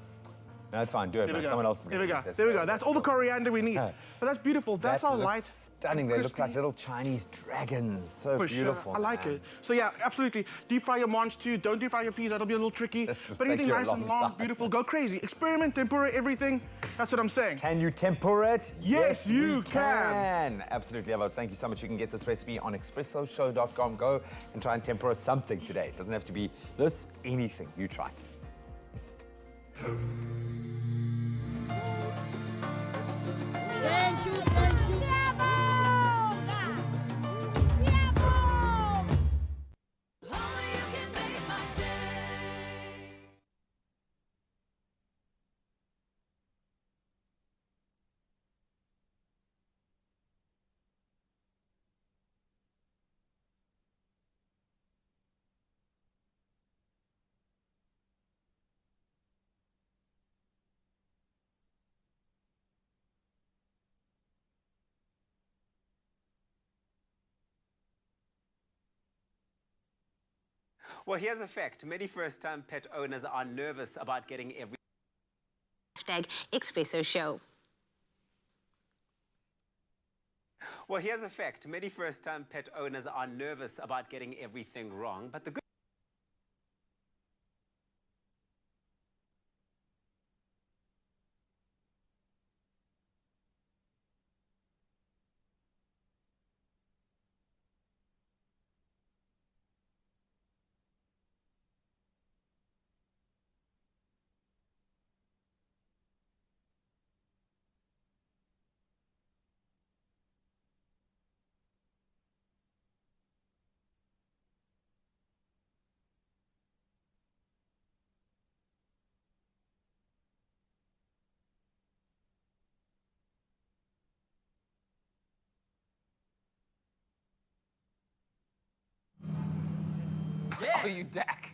No, that's fine. Do it, There we man. go. Someone else is There going we to go. get this. There we go. That's all the coriander we need. But that's beautiful. That's That our looks light. stunning. They look like crispy. little Chinese dragons. So For beautiful. sure. I like man. it. So yeah, absolutely. Deep fry your manch too. Don't deep fry your peas. That'll be a little tricky. But anything you a nice and long long, time. beautiful, go crazy. Experiment, tempura, everything. That's what I'm saying. Can you tempura it? Yes, you we can. Absolutely, Avo. Thank you so much. You can get this recipe on expressoshow.com. Go and try and tempura something today. It doesn't have to be this, anything. You try. Only you can make my day. Well, here's a fact. Many first-time pet owners are nervous about getting every... #Expresso Show. Well, here's a fact. Many first-time pet owners are nervous about getting everything wrong, but the good... Oh, you Dak.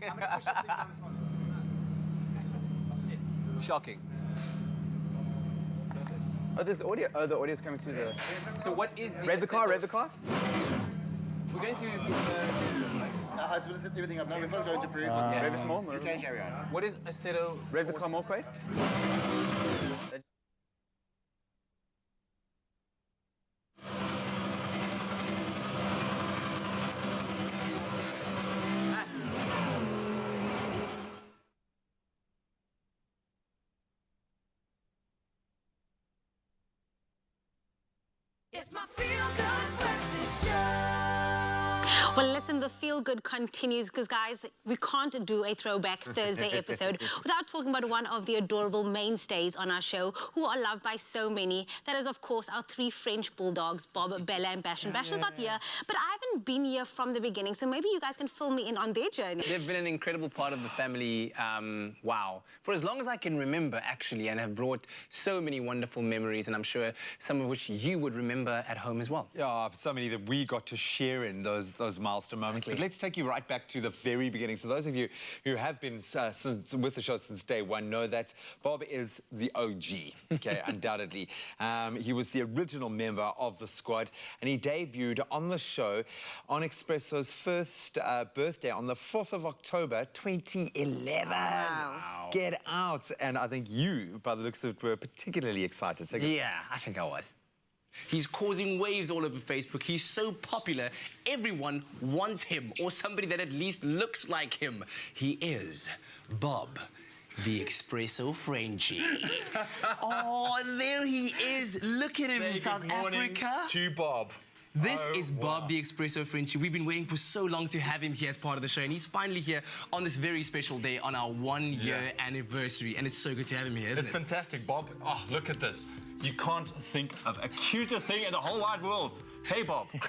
Shocking. Oh, there's audio. Oh, the audio's coming through the. So what is the... Rev the car, rev the car. We're going to... I've listened to everything I've known before going to Peru. Rev it more. You can carry on. what is aceto... Rev the car more, Quade. It's my feel-good breakfast show. Well, listen, the feel good continues because, guys, we can't do a Throwback Thursday episode without talking about one of the adorable mainstays on our show who are loved by so many. That is, of course, our 3 French bulldogs, Bob, Bella, and Bash. And Bash is not here, but I haven't been here from the beginning, so maybe you guys can fill me in on their journey. They've been an incredible part of the family, wow, for as long as I can remember, actually, and have brought so many wonderful memories, and I'm sure some of which you would remember at home as well. Yeah, so many that we got to share in those milestone moments. But let's take you right back to the very beginning. So those of you who have been with the show since day one know that Bob is the OG, okay, undoubtedly. He was the original member of the squad, and he debuted on the show on Expresso's first birthday on the 4th of October, 2011. Wow. Get out. And I think you, by the looks of it, were particularly excited. Take it. Yeah, I think I was. He's causing waves all over Facebook. He's so popular, everyone wants him, or somebody that at least looks like him. He is Bob, the Expresso Frenchie. Oh, and there he is. Look at him, South Africa. To Bob. This is Bob, the Expresso Frenchie. We've been waiting for so long to have him here as part of the show, and he's finally here on this very special day on our 1-year anniversary, and it's so good to have him here, isn't It's it? fantastic, Bob. Oh, look at this. You can't think of a cuter thing in the whole wide world. Hey, Bob. You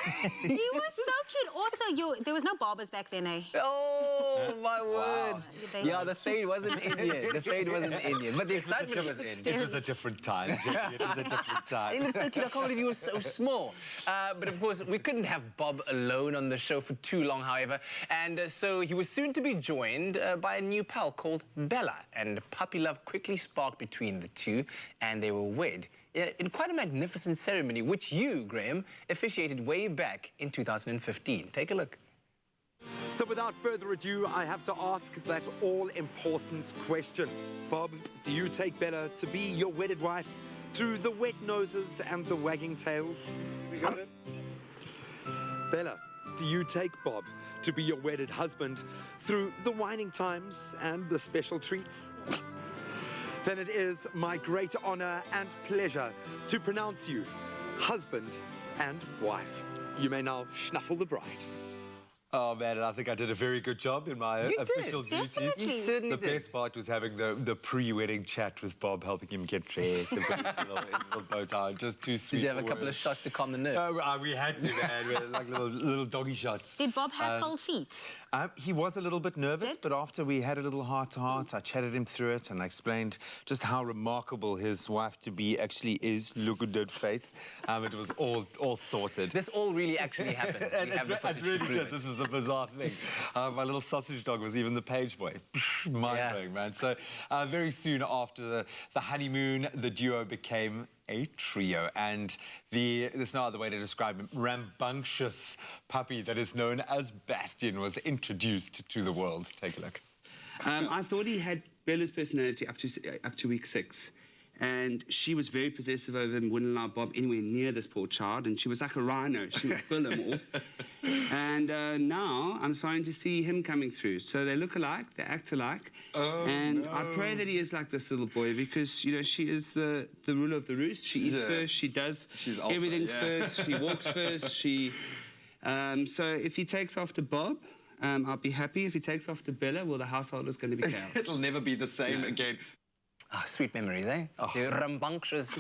were so cute. Also, there was no barbers back then, eh? Oh, my word. They- Yeah, the fade wasn't in yet. The fade wasn't in yet, but the excitement was in. It was a different time. It was a different time. He looks so cute. I can't believe he was so small. But of course, we couldn't have Bob alone on the show for too long, however. And so he was soon to be joined by a new pal called Bella. And puppy love quickly sparked between the two, and they were wed in quite a magnificent ceremony, which you, Graham, officiated way back in 2015. Take a look. So without further ado, I have to ask that all-important question. Bob, do you take Bella to be your wedded wife through the wet noses and the wagging tails? We got it. Bella, do you take Bob to be your wedded husband through the whining times and the special treats? Then it is my great honor and pleasure to pronounce you husband and wife. You may now snuffle the bride. Oh man, and I think I did a very good job in my official duties. definitely. You certainly The best part was having the pre-wedding chat with Bob, helping him get dressed and put his little bow tie. Just too sweet. Did you have a for couple of words. shots to calm the nerves? We had to, man. We had like little doggy shots. Did Bob have cold feet? He was a little bit nervous, but after we had a little heart-to-heart, I chatted him through it and I explained just how remarkable his wife-to-be actually is. Look at that face. It was all sorted. This all really actually happened. We have the footage to prove it. This is the bizarre thing. My little sausage dog was even the page boy. Mind-blowing, man. So very soon after the honeymoon, the duo became a trio, and there's no other way to describe him, rambunctious puppy that is known as Bastian was introduced to the world. Take a look. I thought he had Bella's personality up to week 6. And she was very possessive over him, wouldn't allow Bob anywhere near this poor child. And she was like a rhino. She would pull him off. And now I'm starting to see him coming through. So they look alike, they act alike. And I pray that he is like this little boy because, you know, she is the ruler of the roost. She eats first, she does everything first, she walks first. So if he takes after Bob, I'll be happy. If he takes after Bella, well, the household is going to be chaos. It'll never be the same again. Oh, sweet memories, eh? The rambunctious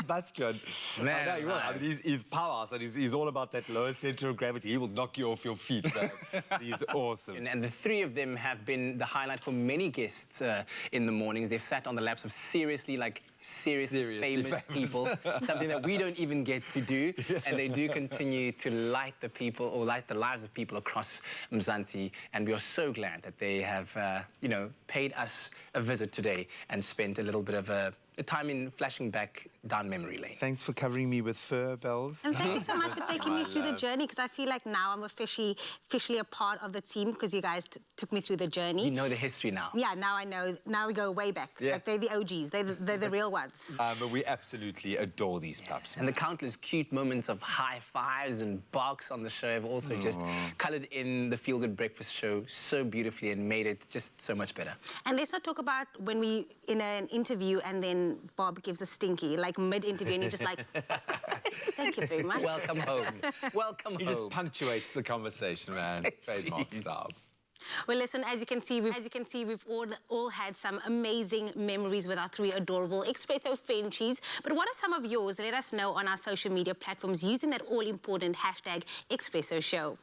Bastian. Man, I know, you're right. I mean, he's powerhouse and he's all about that lower center of gravity. He will knock you off your feet, man. He's awesome. And the three of them have been the highlight for many guests in the mornings. They've sat on the laps of seriously famous people, something that we don't even get to do. And they do continue to light the lives of people across Mzansi. And we are so glad that they have, paid us a visit today and spent a little bit of a time in flashing back down memory lane. Thanks for covering me with fur, Bells. And thank you so much for taking me through the journey, because I feel like now I'm officially a part of the team because you guys took me through the journey. You know the history now. Yeah, now I know. Now we go way back. Yeah. Like they're the OGs. They're the real ones. But we absolutely adore these pups. And the countless cute moments of high fives and barks on the show have also just coloured in the Feel Good Breakfast show so beautifully and made it just so much better. And let's not talk about when we in an interview and then Bob gives a stinky, like mid-interview, and you're just like, thank you very much. Welcome home. Welcome home. He just punctuates the conversation, man. Trademark style. Well, listen, as you can see, we've all had some amazing memories with our 3 adorable Expresso Frenchies. But what are some of yours? Let us know on our social media platforms using that all-important hashtag Expresso Show.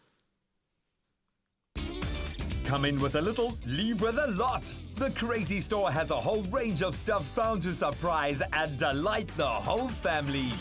Come in with a little, leave with a lot. The Crazy Store has a whole range of stuff bound to surprise and delight the whole family.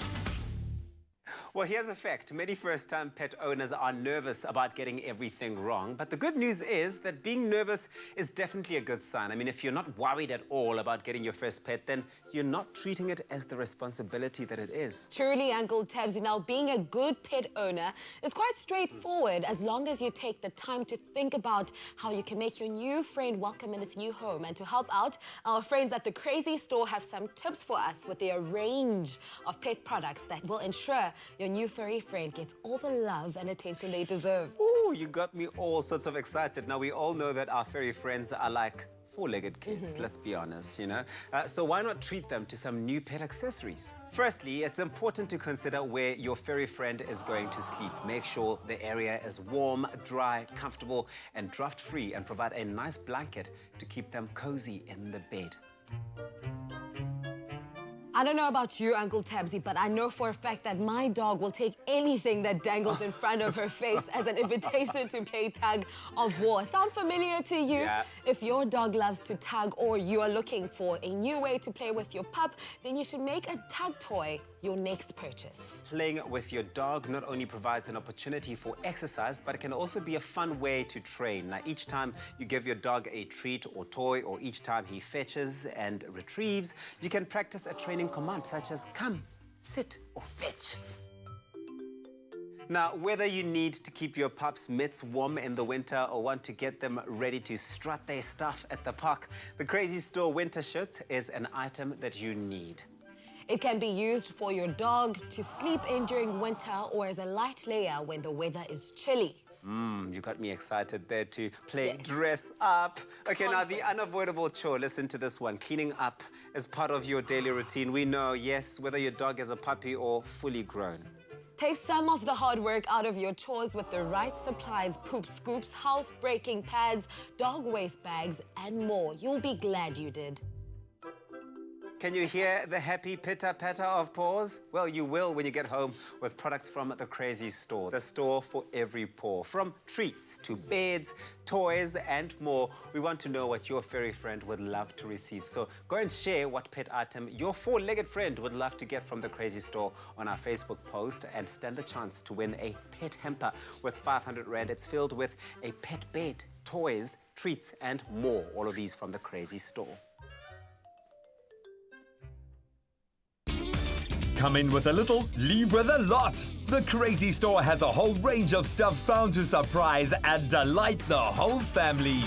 Well, here's a fact. Many first-time pet owners are nervous about getting everything wrong. But the good news is that being nervous is definitely a good sign. I mean, if you're not worried at all about getting your first pet, then you're not treating it as the responsibility that it is. Truly, Uncle Tabsy. Now, being a good pet owner is quite straightforward as long as you take the time to think about how you can make your new friend welcome in its new home. And to help out, our friends at the Crazy Store have some tips for us with their range of pet products that will ensure your new furry friend gets all the love and attention they deserve. Ooh, you got me all sorts of excited. Now, we all know that our furry friends are like four-legged kids, let's be honest, you know? So why not treat them to some new pet accessories? Firstly, it's important to consider where your furry friend is going to sleep. Make sure the area is warm, dry, comfortable, and draft-free, and provide a nice blanket to keep them cozy in the bed. I don't know about you, Uncle Tabsy, but I know for a fact that my dog will take anything that dangles in front of her face as an invitation to play tug of war. Sound familiar to you? Yeah. If your dog loves to tug or you are looking for a new way to play with your pup, then you should make a tug toy your next purchase. Playing with your dog not only provides an opportunity for exercise, but it can also be a fun way to train. Now, each time you give your dog a treat or toy, or each time he fetches and retrieves, you can practice a training command such as come, sit, or fetch. Now, whether you need to keep your pups' mitts warm in the winter or want to get them ready to strut their stuff at the park, the Crazy Store winter shirt is an item that you need. It can be used for your dog to sleep in during winter or as a light layer when the weather is chilly. You got me excited there to play dress up. Okay, now the unavoidable chore, listen to this one. Cleaning up is part of your daily routine. We know, yes, whether your dog is a puppy or fully grown. Take some of the hard work out of your chores with the right supplies: poop scoops, house-breaking pads, dog waste bags, and more. You'll be glad you did. Can you hear the happy pitter-patter of paws? Well, you will when you get home with products from the Crazy Store, the store for every paw. From treats to beds, toys, and more, we want to know what your furry friend would love to receive. So go and share what pet item your four-legged friend would love to get from the Crazy Store on our Facebook post and stand a chance to win a pet hamper with 500 Rand. It's filled with a pet bed, toys, treats, and more. All of these from the Crazy Store. Come in with a little, leave with a lot. The Crazy Store has a whole range of stuff bound to surprise and delight the whole family.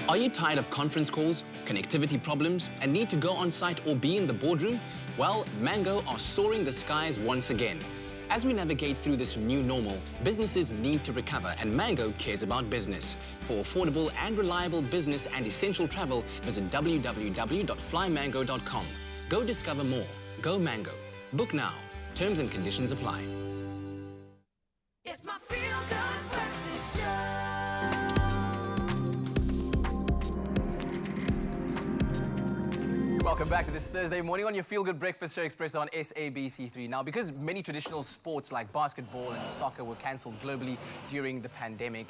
Are you tired of conference calls, connectivity problems, and need to go on site or be in the boardroom? Well, Mango are soaring the skies once again. As we navigate through this new normal, businesses need to recover, and Mango cares about business. For affordable and reliable business and essential travel, visit www.flymango.com. Go discover more. Go Mango. Book now. Terms and conditions apply. It's my feel-good breakfast show. Welcome back to this Thursday morning on your Feel Good Breakfast Show, Expresso on SABC3. Now, because many traditional sports like basketball and soccer were cancelled globally during the pandemic,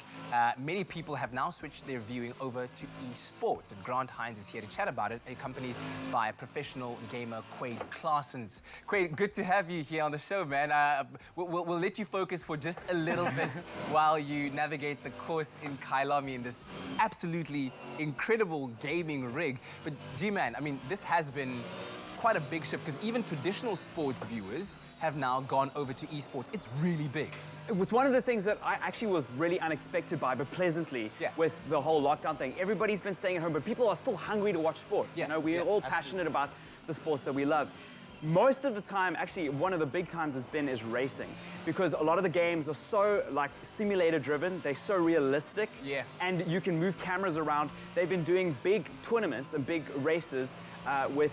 many people have now switched their viewing over to eSports. And Grant Hines is here to chat about it, accompanied by professional gamer Quade Claessens. Quade, good to have you here on the show, man. We'll let you focus for just a little bit while you navigate the course in Kailami in this absolutely incredible gaming rig. But G-Man, I mean, this has been quite a big shift because even traditional sports viewers have now gone over to eSports. It's really big. It was one of the things that I actually was really unexpected by, but pleasantly, with the whole lockdown thing. Everybody's been staying at home, but people are still hungry to watch sport. You know, we're all passionate about the sports that we love. most of the time, actually, one of the big times it's been is racing, because a lot of the games are so like simulator driven, they're so realistic, and you can move cameras around. They've been doing big tournaments and big races with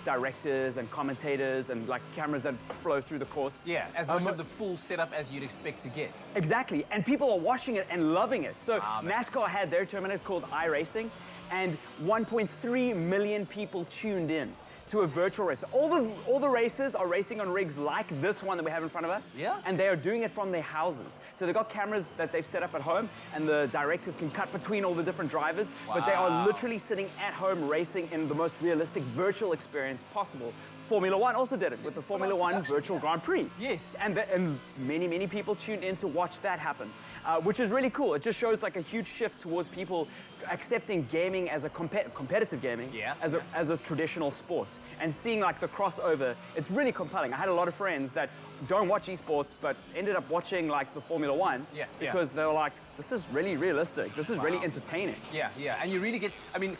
directors and commentators and like cameras that flow through the course. Yeah, as much of the full setup as you'd expect to get. Exactly, and people are watching it and loving it. So NASCAR had their tournament called iRacing, and 1.3 million people tuned in to a virtual race. All the races are racing on rigs like this one that we have in front of us. Yeah. And they are doing it from their houses. So they've got cameras that they've set up at home, and the directors can cut between all the different drivers, but they are literally sitting at home racing in the most realistic virtual experience possible. Formula One also did it with the Formula One Virtual Grand Prix. Yes. And many people tuned in to watch that happen, which is really cool. It just shows like a huge shift towards people accepting gaming as a competitive gaming, as a traditional sport, and seeing like the crossover. It's really compelling. I had a lot of friends that don't watch esports but ended up watching like the Formula One because they were like, this is really realistic. This is really entertaining. Yeah, and you really get, I mean,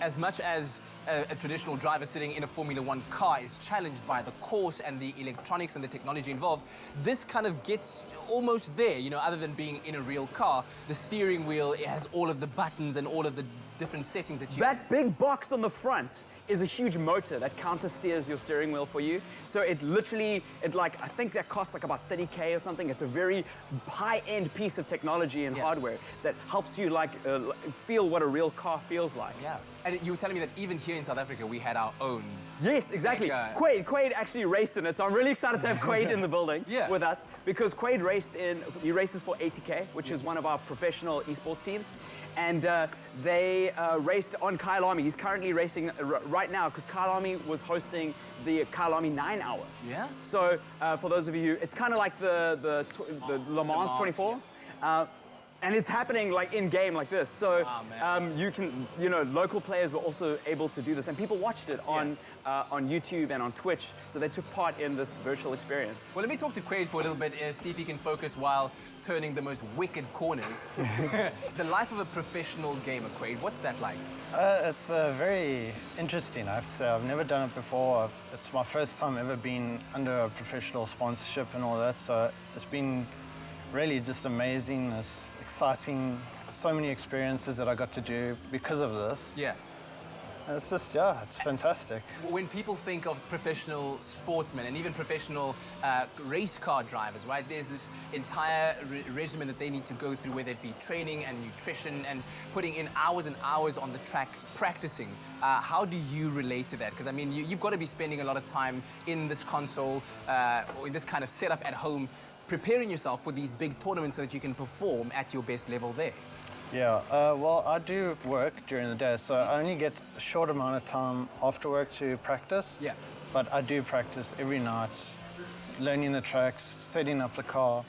as much as a traditional driver sitting in a Formula One car is challenged by the course and the electronics and the technology involved, this kind of gets almost there, you know, other than being in a real car. The steering wheel, it has all of the buttons and all of the different settings that you... That big box on the front is a huge motor that counter steers your steering wheel for you. So it literally, I think that costs like about 30K or something. It's a very high-end piece of technology and hardware that helps you feel what a real car feels like. Yeah, and you were telling me that even here in South Africa, we had our own. Yes, exactly. Quaid actually raced in it, so I'm really excited to have Quaid in the building with us, because Quaid races for ATK, which is one of our professional esports teams, and they raced on Kyle Army. He's currently racing right now because Kyle Army was hosting the Kyle Army 9-hour. Yeah. So for those of you, it's kind of like the Le Mans 24. And it's happening like in game like this. So you can, local players were also able to do this, and people watched it on YouTube and on Twitch. So they took part in this virtual experience. Well, let me talk to Quaid for a little bit, see if he can focus while turning the most wicked corners. The life of a professional gamer, Quaid, what's that like? It's very interesting, I have to say. I've never done it before. It's my first time ever being under a professional sponsorship and all that. So it's been really just amazing. It's exciting. So many experiences that I got to do because of this. Yeah. It's just, it's fantastic. When people think of professional sportsmen and even professional race car drivers, right, there's this entire regimen that they need to go through, whether it be training and nutrition and putting in hours and hours on the track practicing. How do you relate to that? Because, I mean, you've got to be spending a lot of time in this console or in this kind of setup at home, preparing yourself for these big tournaments so that you can perform at your best level there. Yeah, well, I do work during the day, so I only get a short amount of time after work to practice. Yeah. But I do practice every night, learning the tracks, setting up the car,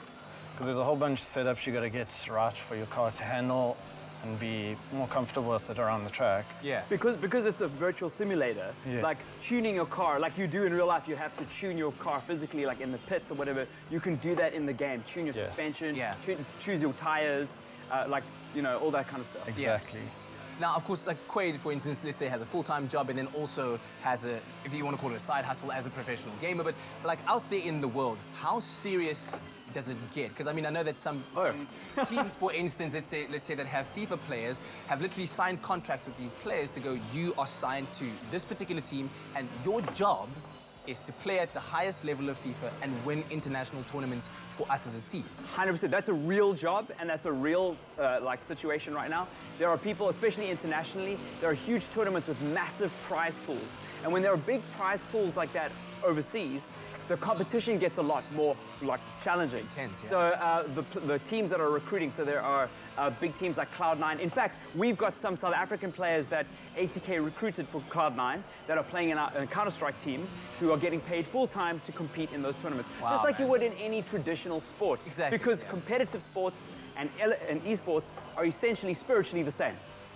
because there's a whole bunch of setups you got to get right for your car to handle and be more comfortable with it around the track. Yeah. Because it's a virtual simulator, like tuning your car, like you do in real life, you have to tune your car physically, like in the pits or whatever. You can do that in the game. Tune your suspension, choose your tires, all that kind of stuff. Exactly. Now, of course, like Quaid, for instance, let's say has a full-time job and then also has a, if you want to call it a side hustle as a professional gamer, but like out there in the world, how serious does it get? Because I mean, I know that some teams, for instance, let's say that have FIFA players, have literally signed contracts with these players to go, you are signed to this particular team and your job is to play at the highest level of FIFA and win international tournaments for us as a team. 100%. That's a real job, and that's a real situation right now. There are people, especially internationally, there are huge tournaments with massive prize pools. And when there are big prize pools like that overseas, the competition gets a lot more challenging. Intense, yeah. So the teams that are recruiting, so there are big teams like Cloud9. In fact, we've got some South African players that ATK recruited for Cloud9 that are playing in a Counter-Strike team who are getting paid full-time to compete in those tournaments. Wow, just like you would in any traditional sport. Exactly. Because competitive sports and esports are essentially spiritually the same.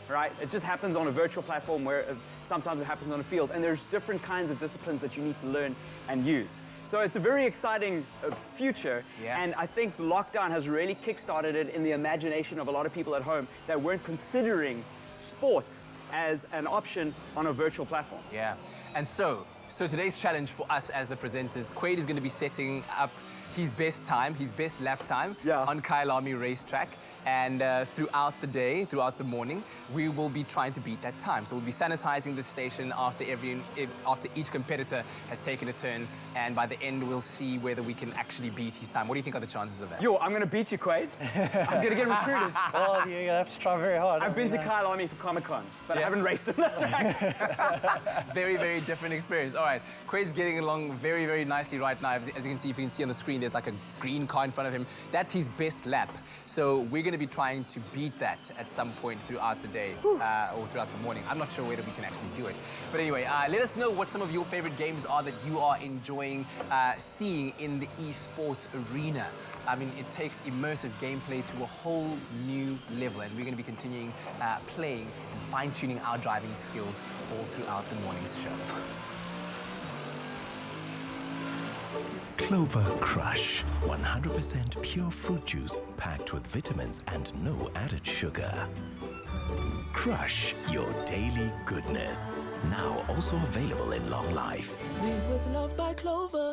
Right? It just happens on a virtual platform where sometimes it happens on a field, and there's different kinds of disciplines that you need to learn and use. So it's a very exciting future, and I think the lockdown has really kickstarted it in the imagination of a lot of people at home that weren't considering sports as an option on a virtual platform. Yeah, and so So today's challenge for us as the presenters, Quaid is going to be setting up his best time, his best lap time on Kyalami racetrack. And throughout the day, throughout the morning, we will be trying to beat that time. So we'll be sanitizing the station after each competitor has taken a turn. And by the end, we'll see whether we can actually beat his time. What do you think are the chances of that? Yo, I'm going to beat you, Quaid. I'm going to get recruited. Well, you're going to have to try very hard. I've been to Kyalami for Comic-Con, but I haven't raced on that track. Very, very different experience. All right, Quaid's getting along very, very nicely right now. As you can see, if you can see on the screen, there's like a green car in front of him. That's his best lap. So we're going to be trying to beat that at some point throughout the day or throughout the morning. I'm not sure whether we can actually do it. But anyway, let us know what some of your favorite games are that you are enjoying seeing in the eSports arena. I mean, it takes immersive gameplay to a whole new level, and we're going to be continuing playing and fine-tuning our driving skills all throughout the morning's show. Clover Crush, 100% pure fruit juice packed with vitamins and no added sugar. Crush your daily goodness. Now also available in long life. Made with love by Clover.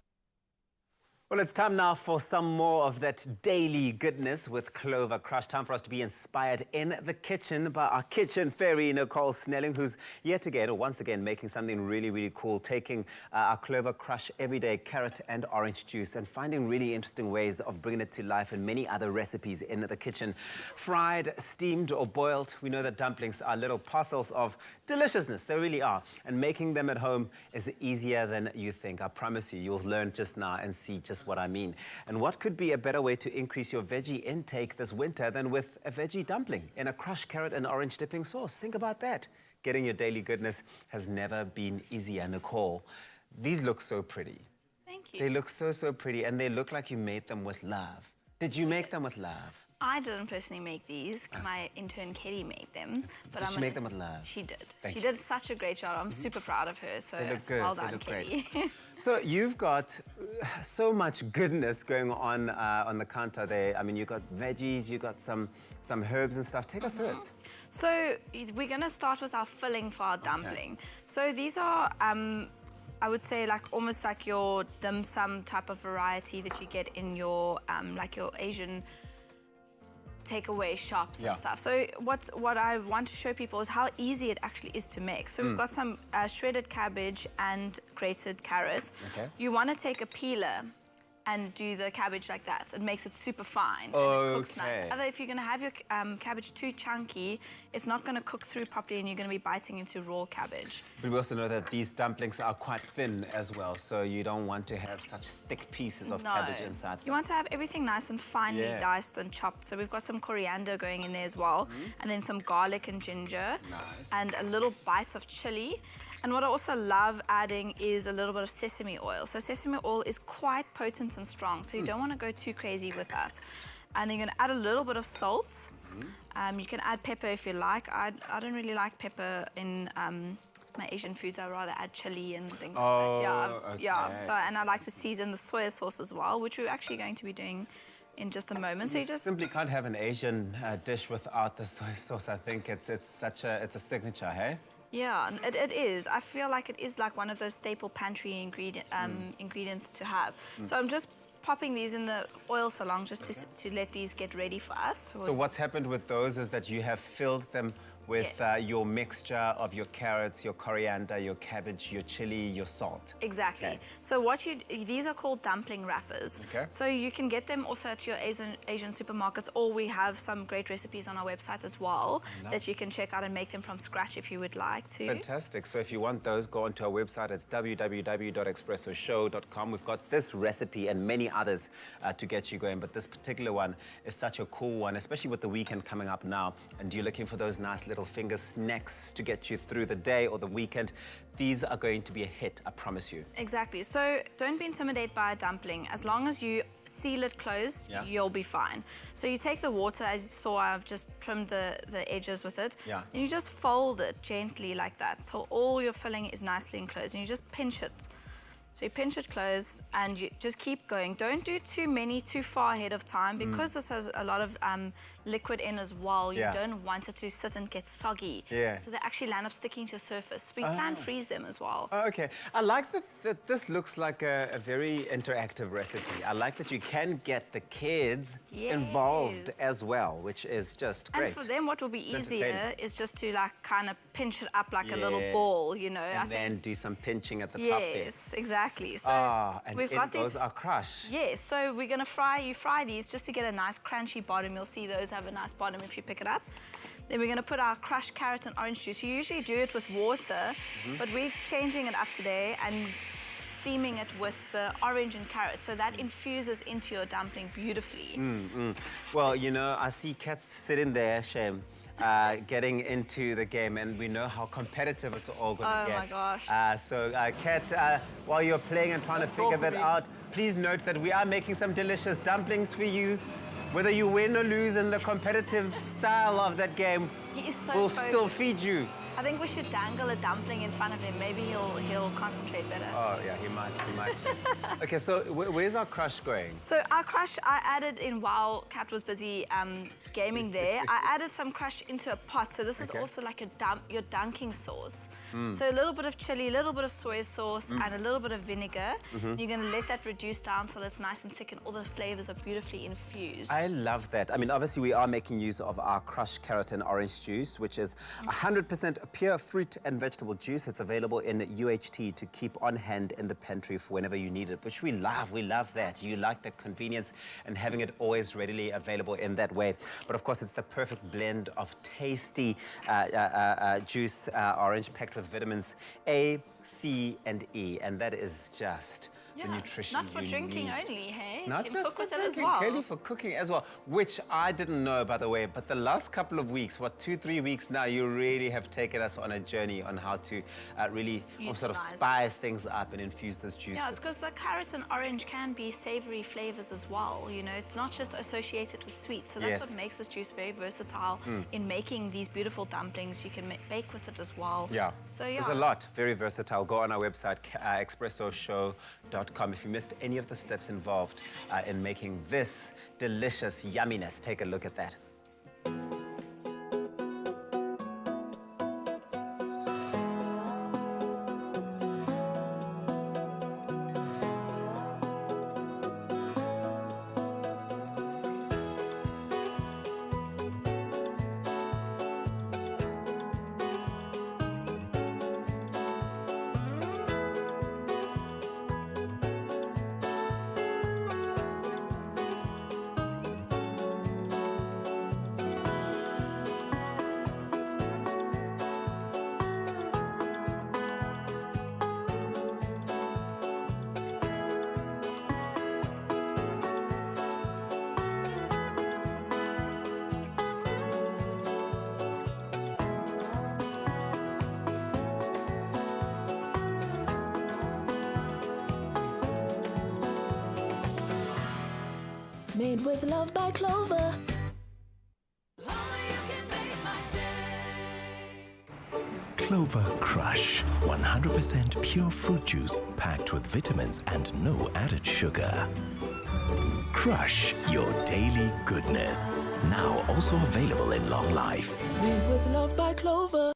Well, it's time now for some more of that daily goodness with Clover Crush. Time for us to be inspired in the kitchen by our kitchen fairy, Nicole Snelling, who's yet again, or once again, making something really, really cool, taking our Clover Crush everyday carrot and orange juice and finding really interesting ways of bringing it to life and many other recipes in the kitchen. Fried, steamed, or boiled, we know that dumplings are little parcels of deliciousness. They really are. And making them at home is easier than you think. I promise you, you'll learn just now and see just what I mean. And what could be a better way to increase your veggie intake this winter than with a veggie dumpling in a crushed carrot and orange dipping sauce? Think about that. Getting your daily goodness has never been easier. Nicole, these look so pretty. Thank you. They look so, so pretty, and they look like you made them with love. Did you make them with love? I didn't personally make these. My intern Kelly made them. But Did she make them with love? She did. Thank She you. did such a great job. I'm super proud of her. So They look good. well They done, look Kelly. great. So you've got so much goodness going on the counter there. I mean, you've got veggies, you've got some herbs and stuff. Take us through it. So we're going to start with our filling for our dumpling. So these are, I would say, like almost like your dim sum type of variety that you get in your, like your Asian takeaway shops and stuff. So what I want to show people is how easy it actually is to make. So we've got some shredded cabbage and grated carrot. Okay. You want to take a peeler and do the cabbage like that. It makes it super fine and it cooks nice. Okay. Other, if you're going to have your cabbage too chunky, it's not going to cook through properly and you're going to be biting into raw cabbage. But we also know that these dumplings are quite thin as well, so you don't want to have such thick pieces of cabbage inside. You want to have everything nice and finely Yeah. diced and chopped. So we've got some coriander going in there as well, and then some garlic and ginger, and a little bites of chili. And what I also love adding is a little bit of sesame oil. So sesame oil is quite potent and strong, so you don't want to go too crazy with that. And then you're going to add a little bit of salt. You can add pepper if you like. I don't really like pepper in my Asian foods. I rather add chili and things like that. Yeah. So, and I like to season the soy sauce as well, which we're actually going to be doing in just a moment. So You simply can't have an Asian dish without the soy sauce. I think it's a signature, hey? Yeah, it is. I feel like it is like one of those staple pantry ingredients to have. So I'm just popping these in the oil salon just to let these get ready for us. So what's happened with those is that you have filled them with your mixture of your carrots, your coriander, your cabbage, your chili, your salt. Exactly. Okay. So these are called dumpling wrappers. Okay. So you can get them also at your Asian supermarkets, or we have some great recipes on our website as well that you can check out and make them from scratch if you would like to. Fantastic. So if you want those, go onto our website. It's www.expressoshow.com. We've got this recipe and many others to get you going, but this particular one is such a cool one, especially with the weekend coming up now, and you're looking for those nice little finger snacks to get you through the day or the weekend. These are going to be a hit, I promise you. Exactly. So don't be intimidated by a dumpling. As long as you seal it closed, you'll be fine. So you take the water, as you saw, I've just trimmed the edges with it. Yeah. And you just fold it gently like that. So all your filling is nicely enclosed and you just pinch it. So you pinch it closed and you just keep going. Don't do too many too far ahead of time because this has a lot of liquid in as well. You don't want it to sit and get soggy. Yeah. So they actually land up sticking to your surface. We can freeze them as well. Oh, okay. I like that this looks like a very interactive recipe. I like that you can get the kids involved as well, which is just great. And for them, what will be easier is just to like kind of pinch it up like a little ball, you know. And then do some pinching at the top there. Yes, exactly. So and we've got those these. are crush. Yes, so we're gonna fry these just to get a nice crunchy bottom. You'll see those have a nice bottom if you pick it up. Then we're gonna put our crushed carrot and orange juice. You usually do it with water, but we're changing it up today and steaming it with orange and carrot, so that infuses into your dumpling beautifully. Well, you know, I see Kat's sitting there, Shame, getting into the game, and we know how competitive it's all going to get. Oh my gosh. So, Kat, while you're playing and trying to figure that out, please note that we are making some delicious dumplings for you. Whether you win or lose in the competitive style of that game, we'll still feed you. I think we should dangle a dumpling in front of him. Maybe he'll concentrate better. Oh, yeah, he might. Okay, so where's our crush going? So our crush, I added in while Kat was busy gaming there. I added some crush into a pot. So this is also like your dunking sauce. So a little bit of chili, a little bit of soy sauce, and a little bit of vinegar. You're going to let that reduce down till it's nice and thick and all the flavors are beautifully infused. I love that. I mean, obviously, we are making use of our crushed carrot and orange juice, which is 100% pure fruit and vegetable juice. It's available in UHT to keep on hand in the pantry for whenever you need it, which we love. We love that. You like the convenience and having it always readily available in that way. But of course, it's the perfect blend of tasty juice, orange, packed with vitamins A, C, and E. And that is just the nutrition not for you drinking need. only, hey? Not you can just cook for with it as drinking, well. clearly for cooking as well, which I didn't know, by the way, but the last couple of weeks, 2-3 weeks now, you really have taken us on a journey on how to really sort of spice things up and infuse this juice. Yeah, it's because the carrot and orange can be savory flavors as well, you know. It's not just associated with sweet, so that's what makes this juice very versatile in making these beautiful dumplings. You can bake with it as well. Yeah. So yeah. There's a lot, very versatile. Go on our website, expressoshow.com. If you missed any of the steps involved in making this delicious yumminess, take a look at that. Made with love by Clover. Clover Crush, 100% pure fruit juice packed with vitamins and no added sugar. Crush your daily goodness. Now also available in long life. Made with love by Clover.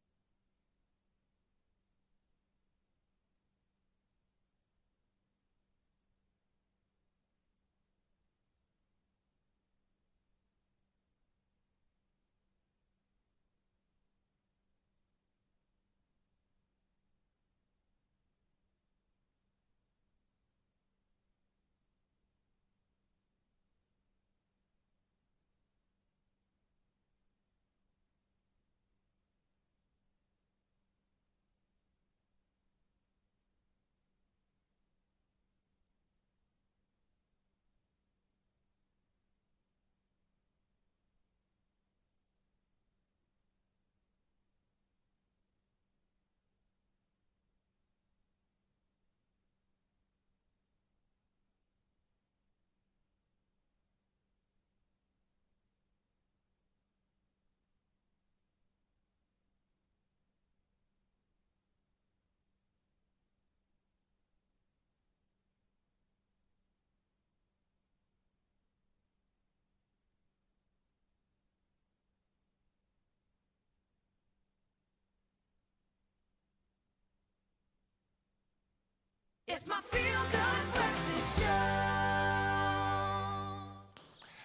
It's my feel-good breakfast show.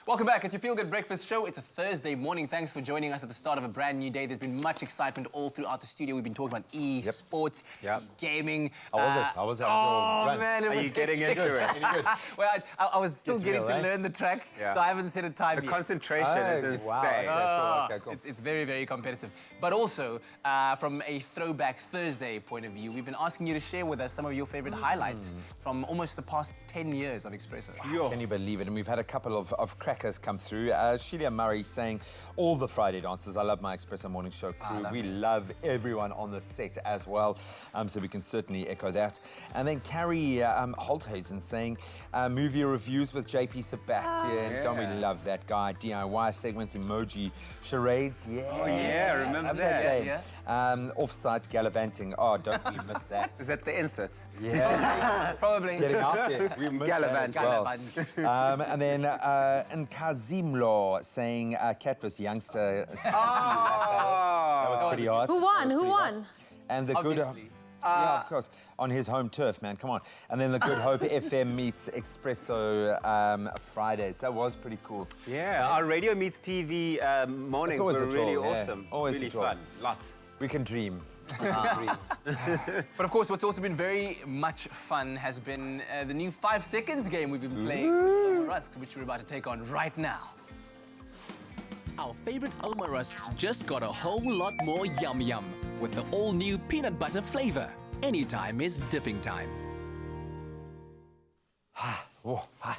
Welcome back. It's your Feel Good Breakfast Show. It's a Thursday morning. Thanks for joining us at the start of a brand new day. There's been much excitement all throughout the studio. We've been talking about eSports, gaming. How was it? How was it? Oh, man. Are you getting into it? Well, I was still getting to learn the track, so I haven't set a time yet. The concentration is insane. Wow. Okay, cool. It's very, very competitive. But also, from a Throwback Thursday point of view, we've been asking you to share with us some of your favorite highlights from almost the past 10 years of Expresso. Can you believe it? And we've had a couple of crackers come through. Sheila Murray saying, all the Friday dancers, I love my Expresso Morning Show crew. We love everyone on the set as well. So we can certainly echo that. And then Carrie Holthazen saying, movie reviews with JP Sebastian. Don't we love that guy? DIY segments, emoji, charades. Yeah. Oh, yeah, remember love that. game. Offsite gallivanting. Oh, don't we miss that? Is that the inserts? Yeah. Probably. Getting out there. We missed that as well. And then Kazimlo saying Catfish youngster. That was pretty hard. Who won? Who won? And the Obviously. good... yeah, of course. On his home turf, man. Come on. And then the Good Hope FM meets Expresso Fridays. That was pretty cool. Yeah, our Radio Meets TV mornings always were a joy, really yeah. awesome. Always really a joy. fun. Lots. We can dream. But of course, what's also been very much fun has been the new 5 seconds game we've been playing with Rusks, which we're about to take on right now. Our favorite Oma Rusks just got a whole lot more yum yum with the all-new peanut butter flavor. Anytime is dipping time.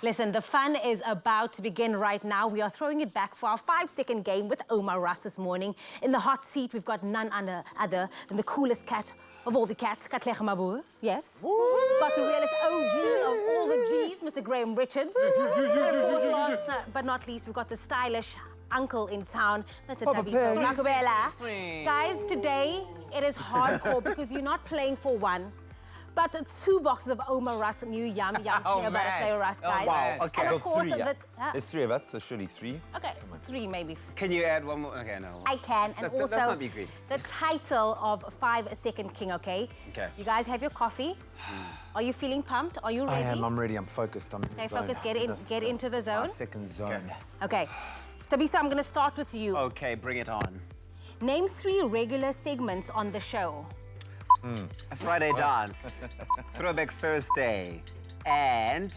Listen, the fun is about to begin right now. We are throwing it back for our 5-second game with Oma Russ this morning. In the hot seat, we've got none other than the coolest cat of all the cats, Katlego Mabue. Yes. We've got the realest OG of all the Gs, Mr. Graham Richards. And of course, last but not least, we've got the stylish uncle in town, Mr. Tabiso Makubela. Guys, today it is hardcore because you're not playing for one, but 2 boxes of Oma Russ new yum peanut butter flavor Russ, guys. Wow, okay. And So of course, 3, There's 3 of us, so surely 3. okay, 3 maybe. Can you add one more? Okay, no. I can, and Let's also not be greedy. the title of 5-second king, okay? Okay. You guys have your coffee. Are you feeling pumped? Are you ready? I am. I'm ready. I'm focused. I'm in the Okay, zone. focus. Get into the zone. 5-second zone. Okay. Tabiso, I'm going to start with you. Okay, bring it on. Name 3 regular segments on the show. A Friday dance, Throwback Thursday, and...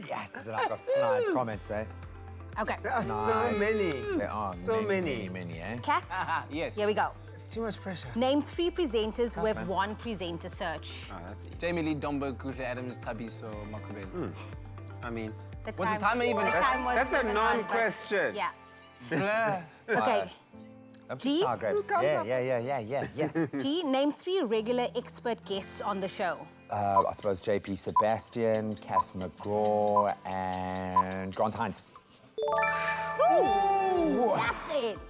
Yes, and I've got snide comments, eh? Okay. There are so many. There are so many, eh? Cat? Yes. Here we go. It's too much pressure. Name 3 presenters who have won Presenter Search. Oh, that's easy. Jamie Lee, Dombo, Kuhle Adams, Tabiso, Makubela. I mean... Was the timer even... That's a 7 non-question. Yeah. Okay. G? Grapes. Yeah. G, name 3 regular expert guests on the show. I suppose JP Sebastian, Kath McGraw, and Grant Hines.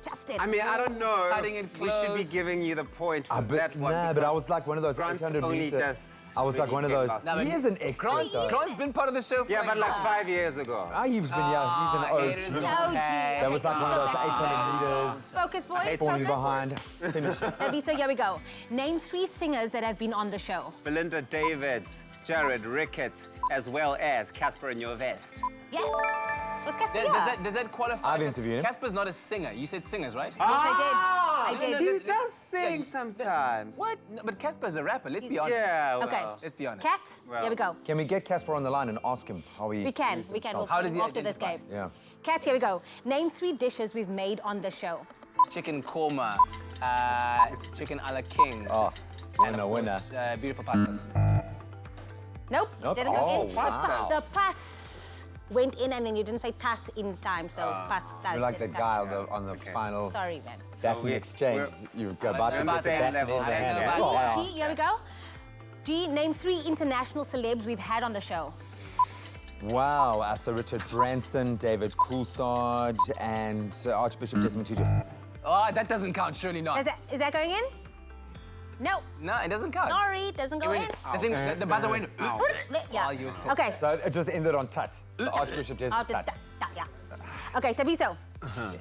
Just it. I mean, I don't know. Cutting it We should be close. giving you the point for that one. Nah, but I was like one of those Grant 800 only meter. just I was like really one of came those. last. No, He but is an expert, though. Grant's been part of the show for Yeah, but like 5 years ago. He's been, he's an OG. OG. That was like one of those 800 meters. Focus, boys. Falling Focus. behind. Finish it. So here we go. Name 3 singers that have been on the show. Belinda Davids, Jared Ricketts, as well as Casper in Your Vest. Yes. Was Casper Does that qualify? I've interviewed him. Casper's not a singer. You said singers, right? Yes, I did. He does sing sometimes. What? No, but Casper's a rapper. Let's be honest. Yeah, well. Okay. Let's be honest. Cat, here we go. Can we get Casper on the line and ask him how he... We can. We'll How does he after this identify? game. Yeah. Cat, here we go. Name 3 dishes we've made on the show. Chicken korma, chicken a la king. Oh, and winner, of winner. course, beautiful pastas. Nope. Didn't go in. pastas. The pass went in and then you didn't say tas in time, so pastas. You're like the didn't guy come. on the final Sorry, man. Batman exchange. You've got about to on the get the same Batman level in the then, hand. yeah. G, here we go. G, name 3 international celebs we've had on the show. Wow, so Richard Branson, David Coulthard, and Archbishop Desmond Tutu. Oh, that doesn't count. Surely not. Is that going in? No. No, it doesn't count. Sorry, doesn't go in. The thing, the buzzer went. Yeah. You was Okay. So it just ended on Tut. So Archbishop Desmond Out the Tut. yeah. Okay, Tabiso.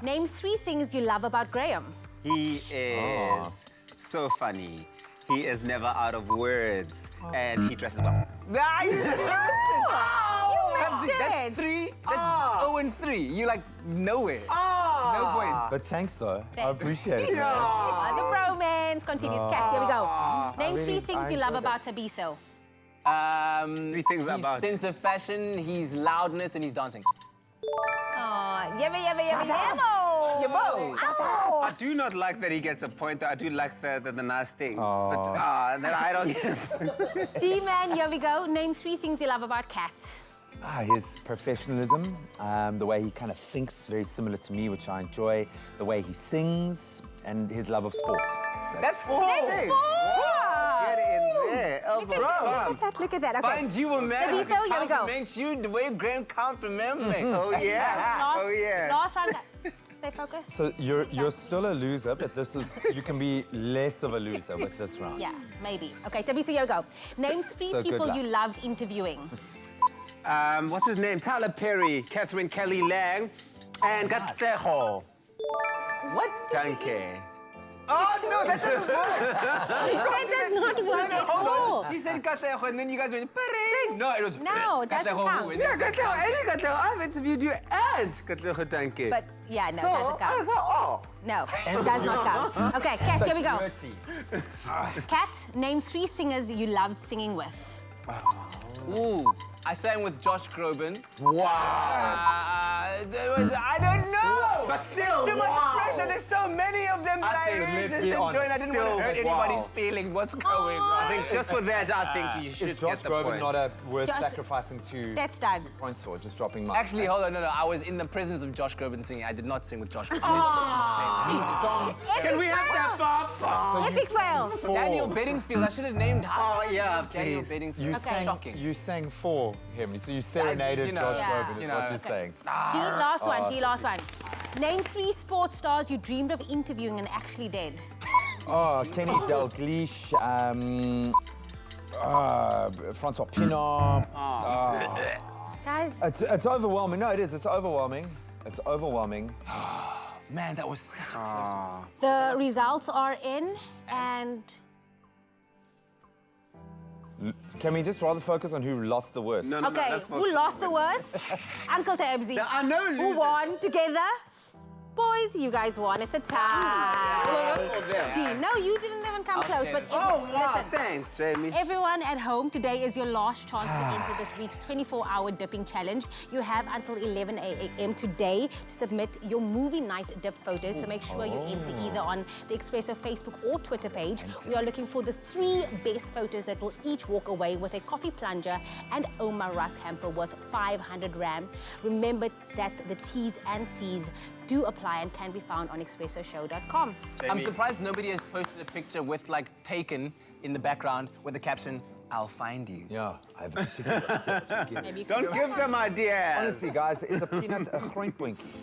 Name 3 things you love about Graham. He is so funny. He is never out of words, and he dresses well. Nah, you missed it. missed That's it. 3. That's 0 and 3. You like nowhere. No points. But thanks, though. I appreciate it. The bromance continues. Kat, here we go. Name I 3 really- things I you love enjoyed about Tabiso. 3 things his about. sense of fashion, his loudness, and his dancing. Oh, yabba. I do not like that he gets a point. I do like the nice things. But then I don't get a point. G-Man, here we go. Name 3 things you love about Kat. His professionalism, the way he kind of thinks, very similar to me, which I enjoy, the way he sings, and his love of sport. That's 4. Get in there. Look at that. Okay. Find you a man who Tabiso, here we go. compliments you the way Graham compliments me. Oh, yeah. Last round. Stay focused. So you're still a loser, but you can be less of a loser with this round. Yeah, maybe. Okay, Tabiso, here we go. Name 3 So good people luck. you loved interviewing. What's his name? Tyler Perry, Catherine Kelly Lang, and Katleho. What? Danke. Oh, no, that doesn't work. That does not work at Hold all. on. He said Katleho, and then you guys went, Perry. No, it was No, it doesn't Katleho, count. and Yeah, then- Katleho. I've interviewed you and Katleho Danke. But yeah, no, So, it doesn't I count. thought, No, it does not count. Okay, Kat, here we go. Dirty. Kat, name 3 singers you loved singing with. Ooh, I sang with Josh Groban. Wow. I don't know. But still, Too much wow. pressure. There's so many of them that I I think, really let's just be enjoyed. honest, I didn't want still, to hurt wow. anybody's feelings. What's going on? I think just for that, I think you should Is Josh get the Groban point. not worth Josh- sacrificing 2 That's done. points for? Just dropping mine. Actually, hold on, no. I was in the presence of Josh Groban singing. I did not sing with Josh Groban. Can we have that, Bob? Epic fail. Daniel Bedingfield. I should have named her. Oh, yeah, Daniel please. Bedingfield. Okay. Shocking. You sang for him, so you serenaded you know, Josh yeah, Groban, you is know, what you're okay. saying. G, last one. Name 3 sports stars you dreamed of interviewing and actually did. Oh, Kenny Dalglish, Francois Pinot. Guys, It's overwhelming. No, it is. It's overwhelming. It's overwhelming. Man, that was such a close one. the results are in, and Can we just rather focus on who lost the worst? No, okay, that's who lost the worst? Uncle Tabsy. There are no Who losers. won together? Boys, you guys won. It's a tie. Gee, no, you didn't even come close. But listen, Thanks, Jamie. everyone at home, today is your last chance to enter this week's 24-hour dipping challenge. You have until 11 a.m. today to submit your movie night dip photos. So make sure you enter either on the Expresso Facebook or Twitter page. We are looking for the 3 best photos that will each walk away with a coffee plunger and Omar Rusk hamper worth 500 Rand. Remember that the T's and C's do apply and can be found on expressoshow.com. I'm surprised nobody has posted a picture with like taken in the background with the caption, I'll find you. Yeah, I have a particular set of skills. Maybe you Don't give them ideas. Honestly, guys, is a peanut a groentboinkie?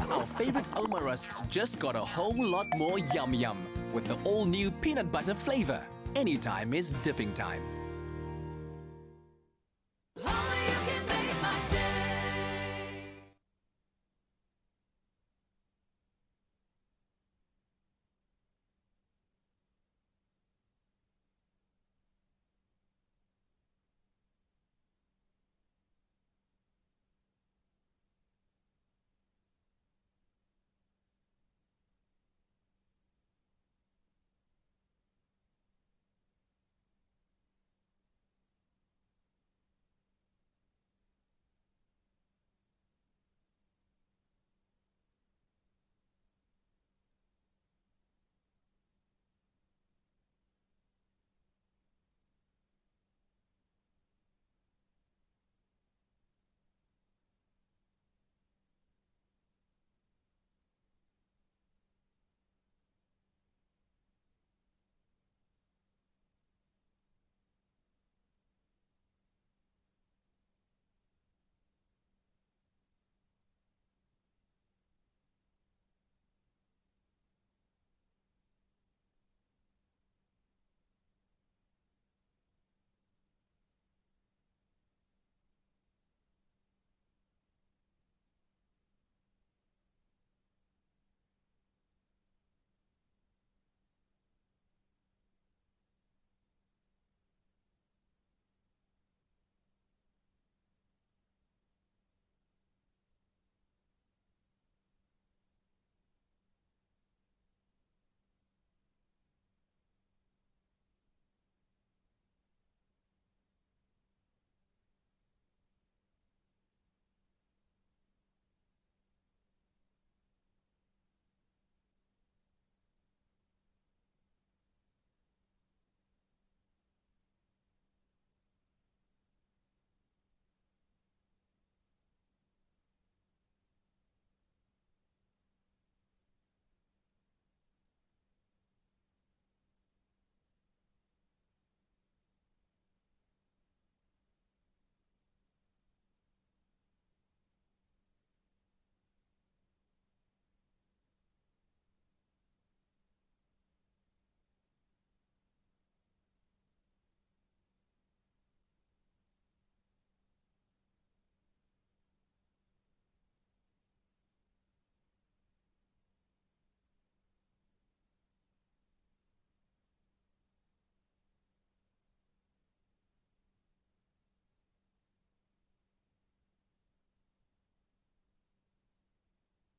Our favorite Oma rusks just got a whole lot more yum yum with the all-new peanut butter flavor. Anytime is dipping time.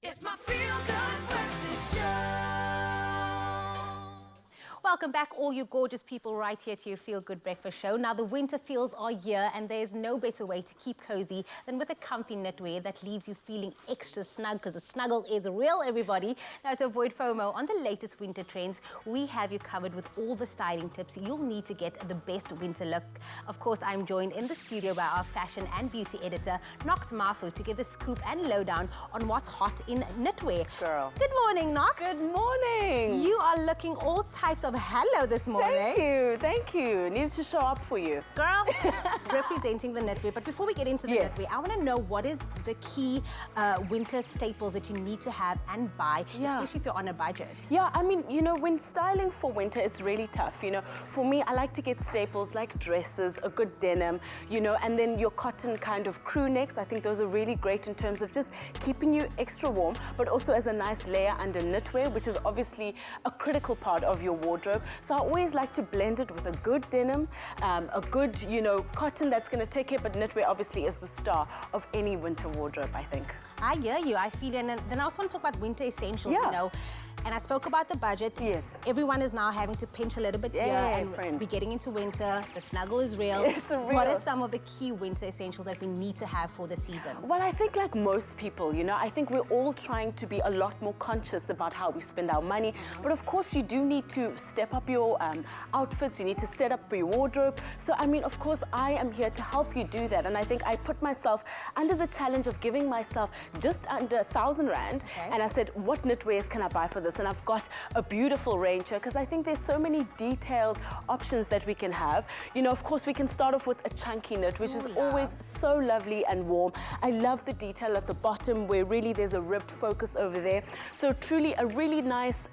It's my feel-good breakfast show. Welcome back, all you gorgeous people, right here to your Feel Good Breakfast Show. Now, the winter feels are here, and there's no better way to keep cozy than with a comfy knitwear that leaves you feeling extra snug, because the snuggle is real, everybody. Now, to avoid FOMO on the latest winter trends, we have you covered with all the styling tips you'll need to get the best winter look. Of course, I'm joined in the studio by our fashion and beauty editor, Knox Mafu, to give the scoop and lowdown on what's hot in knitwear. Girl. Good morning, Knox. Good morning. You are looking all types of hello this morning. Thank you. Needed to show up for you. Girl, representing the knitwear. But before we get into the knitwear, I want to know what is the key winter staples that you need to have and buy, especially if you're on a budget. Yeah, I mean, you know, when styling for winter, it's really tough. You know, for me, I like to get staples like dresses, a good denim, you know, and then your cotton kind of crew necks. I think those are really great in terms of just keeping you extra warm, but also as a nice layer under knitwear, which is obviously a critical part of your wardrobe. So I always like to blend it with a good denim, a good, you know, cotton that's going to take care, but knitwear obviously is the star of any winter wardrobe, I think. I hear you, I feel it. And then I also want to talk about winter essentials, you know. And I spoke about the budget. Yes. Everyone is now having to pinch a little bit here, and we're getting into winter. The snuggle is real. It's a real. What are some of the key winter essentials that we need to have for the season? Well, I think like most people, you know, I think we're all trying to be a lot more conscious about how we spend our money. But of course, you do need to step up your outfits. You need to set up your wardrobe. So, I mean, of course, I am here to help you do that. And I think I put myself under the challenge of giving myself just under 1,000 Rand. And I said, what knitwears can I buy for this? And I've got a beautiful range here, because I think there's so many detailed options that we can have. You know, of course, we can start off with a chunky knit, which is always so lovely and warm. I love the detail at the bottom where really there's a ribbed focus over there. So truly a really nice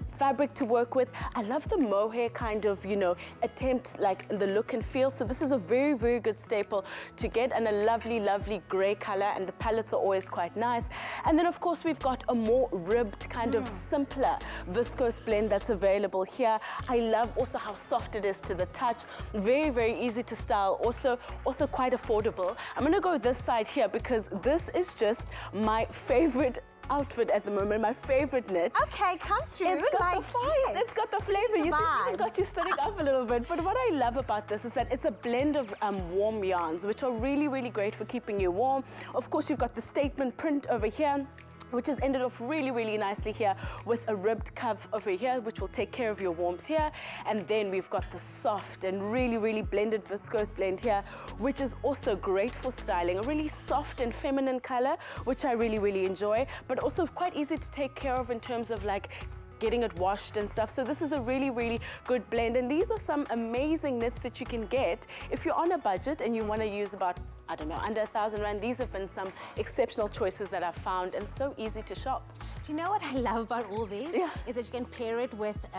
fabric to work with. I love the mohair kind of, you know, attempt like the look and feel. So this is a very, very good staple to get, and a lovely, lovely grey color, and the palettes are always quite nice. And then of course we've got a more ribbed kind of simpler viscose blend that's available here. I love also how soft it is to the touch. Very, very easy to style. Also quite affordable. I'm gonna go this side here because this is just my favorite outfit at the moment, my favorite knit. Okay, come through. It's got the spice, it's got the flavor. You see, it's got you sitting up a little bit. But what I love about this is that it's a blend of warm yarns, which are really, really great for keeping you warm. Of course, you've got the statement print over here, which is ended off really, really nicely here with a ribbed cuff over here, which will take care of your warmth here. And then we've got the soft and really, really blended viscose blend here, which is also great for styling. A really soft and feminine color, which I really, really enjoy, but also quite easy to take care of in terms of like getting it washed and stuff. So this is a really, really good blend. And these are some amazing knits that you can get if you're on a budget and you want to use about, I don't know, under 1,000 Rand. These have been some exceptional choices that I've found, and so easy to shop. Do you know what I love about all these? Is that you can pair it with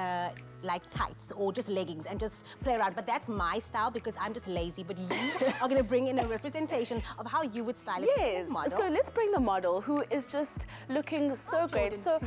like tights or just leggings and just play around. But that's my style because I'm just lazy. But you are going to bring in a representation of how you would style it to the model. So let's bring the model who is just looking so great. So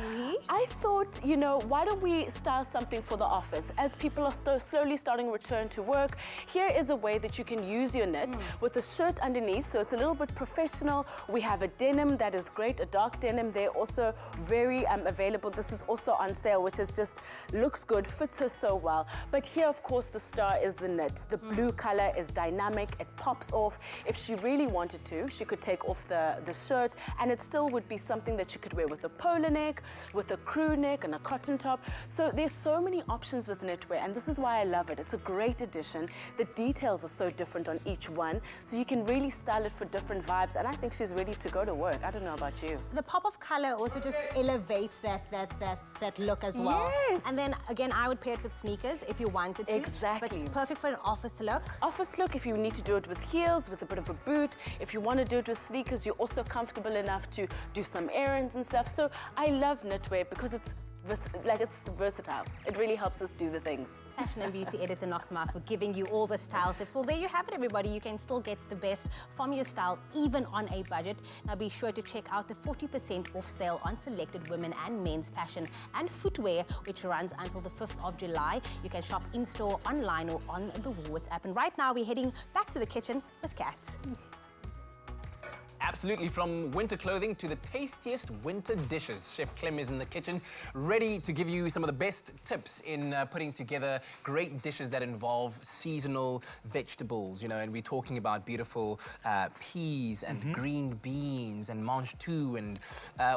I thought, you know, why don't we style something for the office? As people are slowly starting to return to work, here is a way that you can use your knit with a shirt underneath. So it's a little bit professional. We have a denim that is great, a dark denim. They're also very available. This is also on sale, which is just looks good, fits her so well. But here, of course, the star is the knit. The blue color is dynamic. It pops off. If she really wanted to, she could take off the shirt, and it still would be something that you could wear with a polo neck, with a crew neck, and a cotton top. So there's so many options with knitwear, and this is why I love it. It's a great addition. The details are so different on each one, so you can really style it for different vibes, and I think she's ready to go to work. I don't know about you. The pop of color also just elevates that look as well. Yes. And then again, I would pair it with sneakers if you wanted to. Exactly. But perfect for an office look. Office look, if you need to do it with heels, with a bit of a boot. If you want to do it with sneakers, you're also comfortable enough to do some errands and stuff. So I love knitwear because it's versatile. It really helps us do the things. Fashion and beauty editor Knox for giving you all the style tips. So there you have it, everybody. You can still get the best from your style, even on a budget. Now be sure to check out the 40% off sale on selected women and men's fashion and footwear, which runs until the 5th of July. You can shop in-store, online, or on the Woolworths app. And right now, we're heading back to the kitchen with Kat. Absolutely, from winter clothing to the tastiest winter dishes. Chef Clem is in the kitchen, ready to give you some of the best tips in putting together great dishes that involve seasonal vegetables, you know, and we're talking about beautiful peas and green beans and mange tout and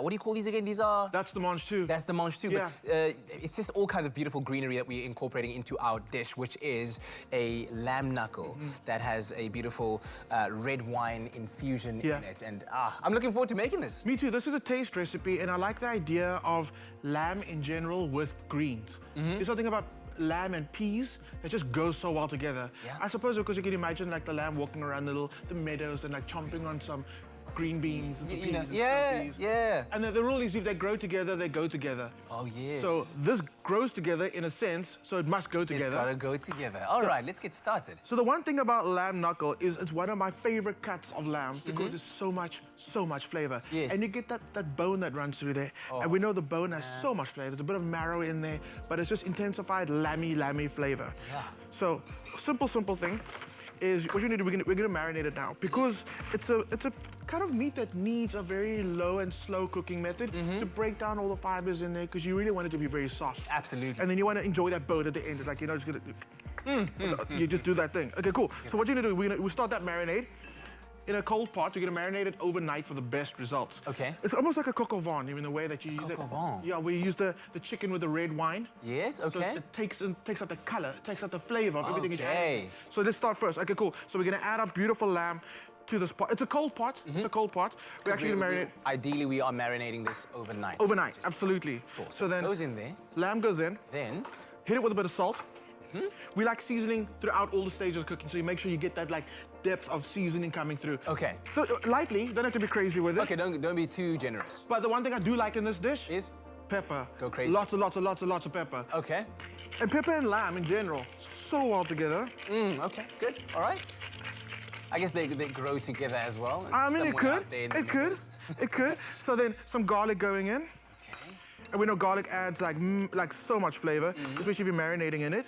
what do you call these again? These are... That's the mange tout. That's the mange tout, Yeah. but it's just all kinds of beautiful greenery that we're incorporating into our dish, which is a lamb knuckle that has a beautiful red wine infusion in it. And I'm looking forward to making this. Me too. This is a taste recipe, and I like the idea of lamb in general with greens. There's something about lamb and peas that just goes so well together. I suppose because you can imagine like the lamb walking around the meadows and like chomping on some green beans and some peas and some peas. And the rule is if they grow together, they go together. Oh, yes. So this grows together in a sense, so it must go together. It's got to go together. All right, let's get started. So the one thing about lamb knuckle is it's one of my favorite cuts of lamb because it's so much flavor. Yes. And you get that bone that runs through there. And we know the bone has so much flavor. There's a bit of marrow in there, but it's just intensified lammy flavor. So simple thing is what you need to do, we're gonna marinate it now because it's a kind of meat that needs a very low and slow cooking method to break down all the fibers in there because you really want it to be very soft. Absolutely. And then you want to enjoy that bone at the end. It's like, you're not just gonna, you just do that thing. Okay, cool. So what you're gonna do, we start that marinade in a cold pot. You're gonna marinate it overnight for the best results. Okay. It's almost like a coq au vin in the way that you use it. Coq au vin. Yeah, we use the chicken with the red wine. Yes, okay. So it takes out the color, takes out the flavor of everything it's Okay. adding. So let's start first. Okay, cool. So we're gonna add our beautiful lamb to this pot. It's a cold pot. It's a cold pot. We're actually gonna marinate. Ideally, we are marinating this overnight. Overnight, absolutely. Cool. So then goes in there. Lamb goes in. Then hit it with a bit of salt. We like seasoning throughout all the stages of cooking, so you make sure you get that like depth of seasoning coming through. Okay. So lightly, don't have to be crazy with it. Okay, don't be too generous. But the one thing I do like in this dish is pepper. Go crazy. Lots of pepper. Okay. And pepper and lamb in general, so well together. Okay, good. All right. I guess they grow together as well. I mean, it Somewhere could. out there in the It could. middle. It could. So then some garlic going in. Okay. And we know garlic adds like so much flavor, especially if you're marinating in it.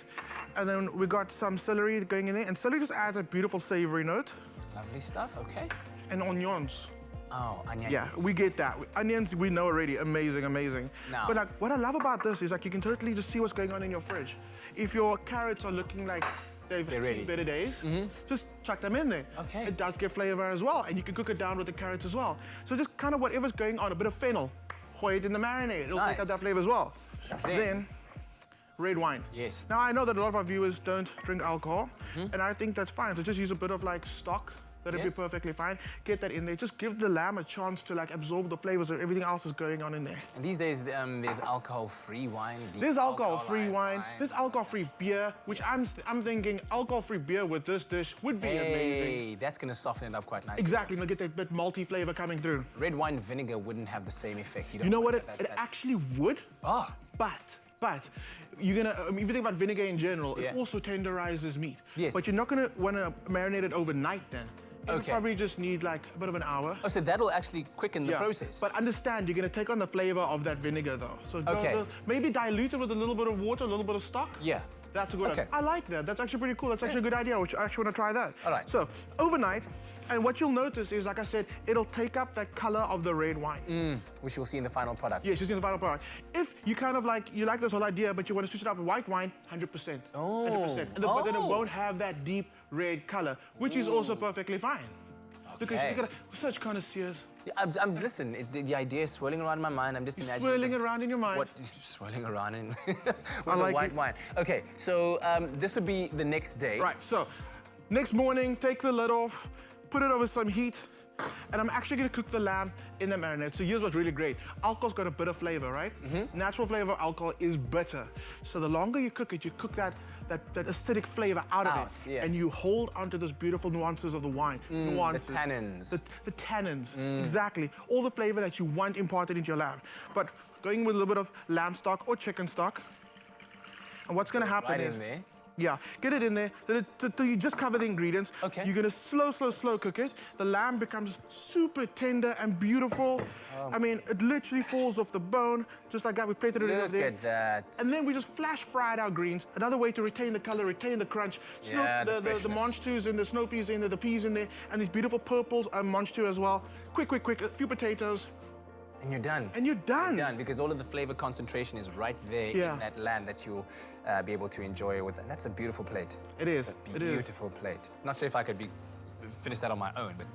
And then we got some celery going in there, and celery just adds a beautiful savory note. Lovely stuff. Okay. And onions. Oh, onions. Yeah, we get that. Onions, we know already. Amazing. Now. But like, what I love about this is like you can totally just see what's going on in your fridge. If your carrots are looking like they've seen better days, just chuck them in there. Okay. It does get flavor as well, and you can cook it down with the carrots as well. So just kind of whatever's going on, a bit of fennel, hoy it in the marinade. It'll take out that flavor as well. Then red wine. Yes. Now I know that a lot of our viewers don't drink alcohol, and I think that's fine. So just use a bit of like stock. That'll be perfectly fine. Get that in there. Just give the lamb a chance to like absorb the flavors of everything else that's going on in there. And these days, there's alcohol-free wine. There's alcohol-free wine. There's alcohol-free beer, which I'm thinking alcohol-free beer with this dish would be amazing. Hey, that's gonna soften it up quite nicely. Exactly. You'll get that bit malty flavor coming through. Red wine vinegar wouldn't have the same effect. You know what? It actually would. But you're gonna, if you think about vinegar in general, it also tenderizes meat. Yes. But you're not gonna wanna marinate it overnight then. You probably just need like a bit of an hour. Oh, so that'll actually quicken the process. But understand, you're gonna take on the flavor of that vinegar though. So maybe dilute it with a little bit of water, a little bit of stock. Yeah. That's a good idea. I like that. That's actually pretty cool. That's actually a good idea. I actually want to try that. All right. So overnight, and what you'll notice is, like I said, it'll take up that color of the red wine. Which you'll see in the final product. Yes, you'll see in the final product. If you kind of like, you like this whole idea, but you want to switch it up with white wine, 100%. Oh. 100%. But then it won't have that deep red color, which is also perfectly fine. Because you got such connoisseurs. I'm listen, the idea is swirling around in my mind. I'm just imagining. Swirling around in your mind. What? Swirling around in with I like the white wine. Okay, so this would be the next day. Right, so next morning, take the lid off, put it over some heat, and I'm actually gonna cook the lamb in the marinade. So here's what's really great. Alcohol's got a bit of flavor, right? Natural flavor of alcohol is bitter. So the longer you cook it, you cook that acidic flavor out of it. And you hold onto those beautiful nuances of the wine. Nuances. The tannins. The tannins, exactly. All the flavor that you want imparted into your lamb. But going with a little bit of lamb stock or chicken stock. And what's gonna happen right is, in there. Yeah, get it in there. So you just cover the ingredients. Okay. You're gonna slow cook it. The lamb becomes super tender and beautiful. I mean, it literally falls off the bone, just like that. We plated it in Look there. at that. And then we just flash fried our greens. Another way to retain the color, retain the crunch. Yeah, the the freshness. manchetus in the snow peas in there, the peas in there, and these beautiful purples manchetu as well. Quick, a few potatoes. And you're done. And you're done. You're done, because all of the flavor concentration is right there in that lamb that you'll be able to enjoy with. And that's a beautiful plate. It is. A beautiful plate. Not sure if I could finish that on my own, but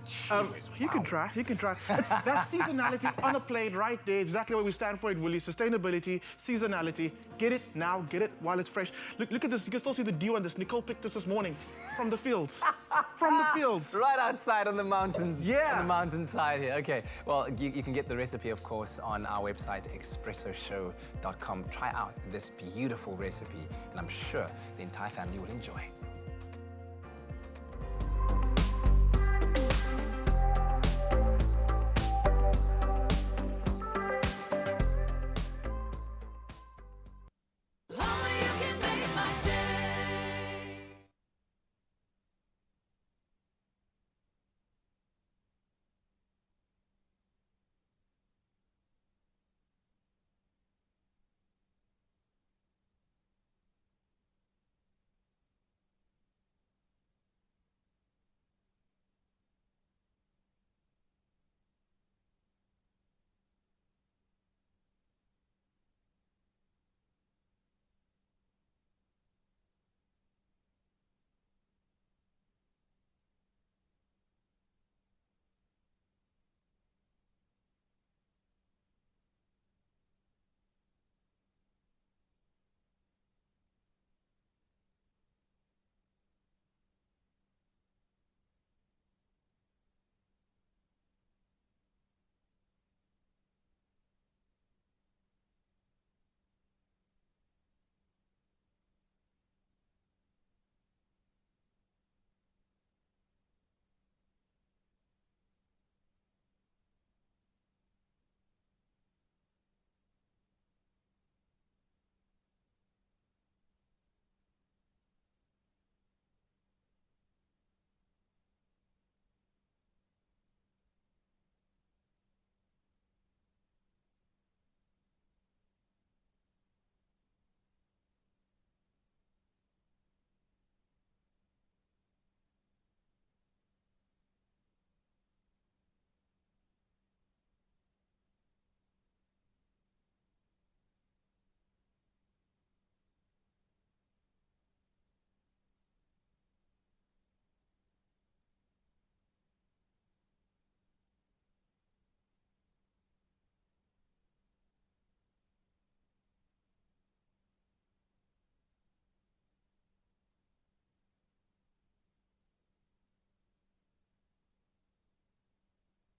you can try. It's that seasonality on a plate right there. Exactly what we stand for at Woolies. Sustainability, seasonality. Get it now. Get it while it's fresh. Look at this. You can still see the dew on this. Nicole picked this morning from the fields. From the fields. Right outside on the mountain. Yeah. On the mountainside here. Okay. Well, you can get the recipe, of course, on our website, expressoshow.com. Try out this beautiful recipe, and I'm sure the entire family will enjoy.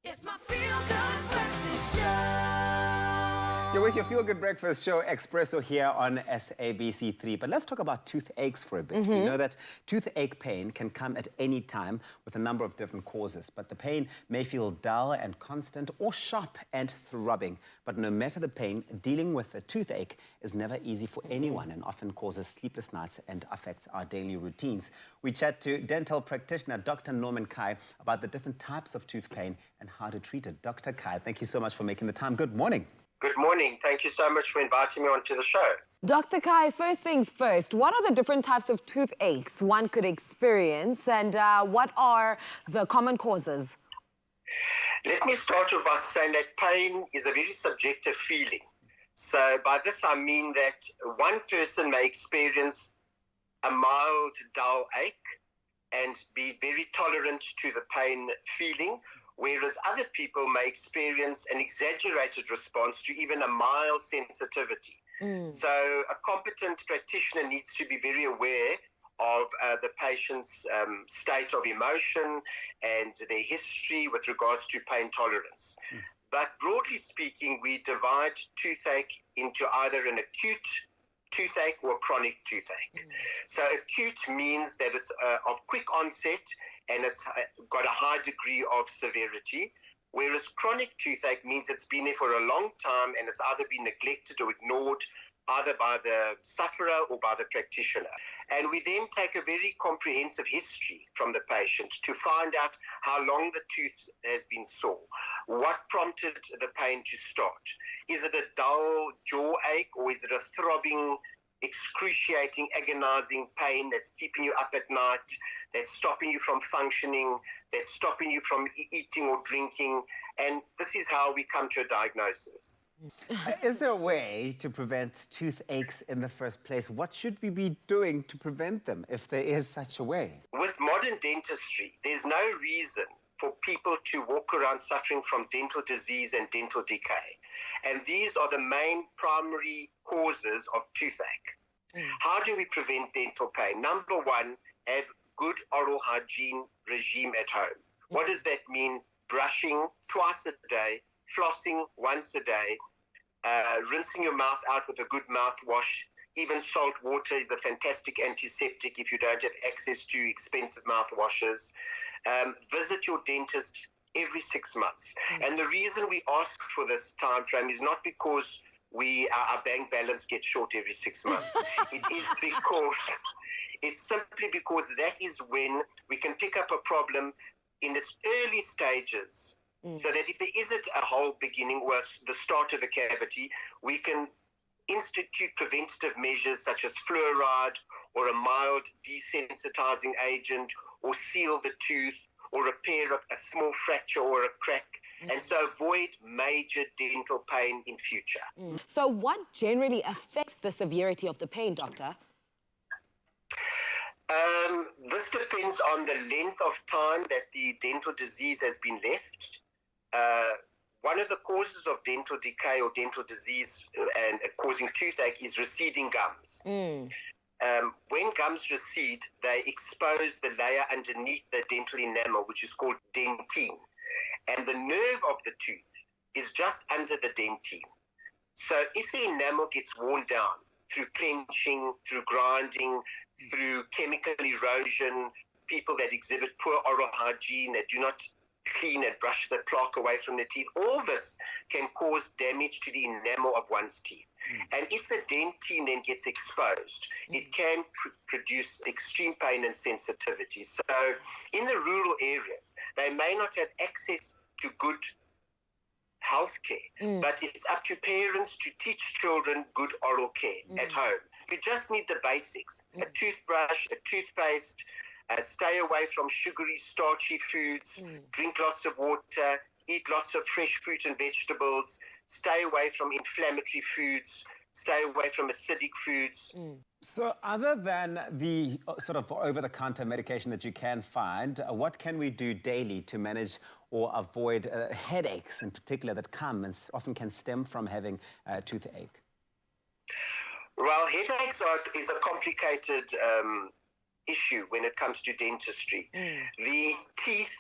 It's my feel-good breakfast show. You're with your Feel Good Breakfast show, Expresso, here on SABC3. But let's talk about toothaches for a bit. You know that toothache pain can come at any time with a number of different causes. But the pain may feel dull and constant or sharp and throbbing. But no matter the pain, dealing with a toothache is never easy for anyone and often causes sleepless nights and affects our daily routines. We chat to dental practitioner Dr. Norman Kai about the different types of tooth pain and how to treat it. Dr. Kai, thank you so much for making the time. Good morning. Good morning. Thank you so much for inviting me onto the show. Dr. Kai, first things first, what are the different types of toothaches one could experience and what are the common causes? Let me start off by saying that pain is a very subjective feeling. So by this I mean that one person may experience a mild, dull ache and be very tolerant to the pain feeling, whereas other people may experience an exaggerated response to even a mild sensitivity. So a competent practitioner needs to be very aware of the patient's state of emotion and their history with regards to pain tolerance. But broadly speaking, we divide toothache into either an acute toothache or chronic toothache. So acute means that it's of quick onset and it's got a high degree of severity, whereas chronic toothache means it's been there for a long time and it's either been neglected or ignored, either by the sufferer or by the practitioner. And we then take a very comprehensive history from the patient to find out how long the tooth has been sore, what prompted the pain to start. Is it a dull jaw ache, or is it a throbbing, excruciating, agonizing pain that's keeping you up at night, that's stopping you from functioning, that's stopping you from eating or drinking? And this is how we come to a diagnosis. Is there a way to prevent toothaches in the first place? What should we be doing to prevent them, if there is such a way? With modern dentistry, there's no reason for people to walk around suffering from dental disease and dental decay. And these are the main primary causes of toothache. How do we prevent dental pain? Number one, have good oral hygiene regime at home. What does that mean? Brushing twice a day, flossing once a day, rinsing your mouth out with a good mouthwash. Even salt water is a fantastic antiseptic if you don't have access to expensive mouthwashes. Visit your dentist every 6 months. And the reason we ask for this time frame is not because our bank balance gets short every 6 months. It's simply because that is when we can pick up a problem in its early stages. So that if there isn't a whole beginning or the start of a cavity, we can institute preventative measures such as fluoride or a mild desensitizing agent, or seal the tooth, or repair a small fracture or a crack, and so avoid major dental pain in future. So what generally affects the severity of the pain, doctor? This depends on the length of time that the dental disease has been left. One of the causes of dental decay or dental disease and causing toothache is receding gums. When gums recede, they expose the layer underneath the dental enamel, which is called dentine. And the nerve of the tooth is just under the dentine. So if the enamel gets worn down through clenching, through grinding, through chemical erosion, people that exhibit poor oral hygiene, that do not clean and brush the plaque away from the teeth, all this can cause damage to the enamel of one's teeth. And if the dentine then gets exposed, it can produce extreme pain and sensitivity. So in the rural areas, they may not have access to good health care, but it's up to parents to teach children good oral care at home. You just need the basics, a toothbrush, a toothpaste, stay away from sugary, starchy foods, drink lots of water, eat lots of fresh fruit and vegetables, stay away from inflammatory foods, stay away from acidic foods. So other than the sort of over-the-counter medication that you can find, what can we do daily to manage or avoid headaches in particular that come and often can stem from having toothache? Well, headaches is a complicated issue when it comes to dentistry. The teeth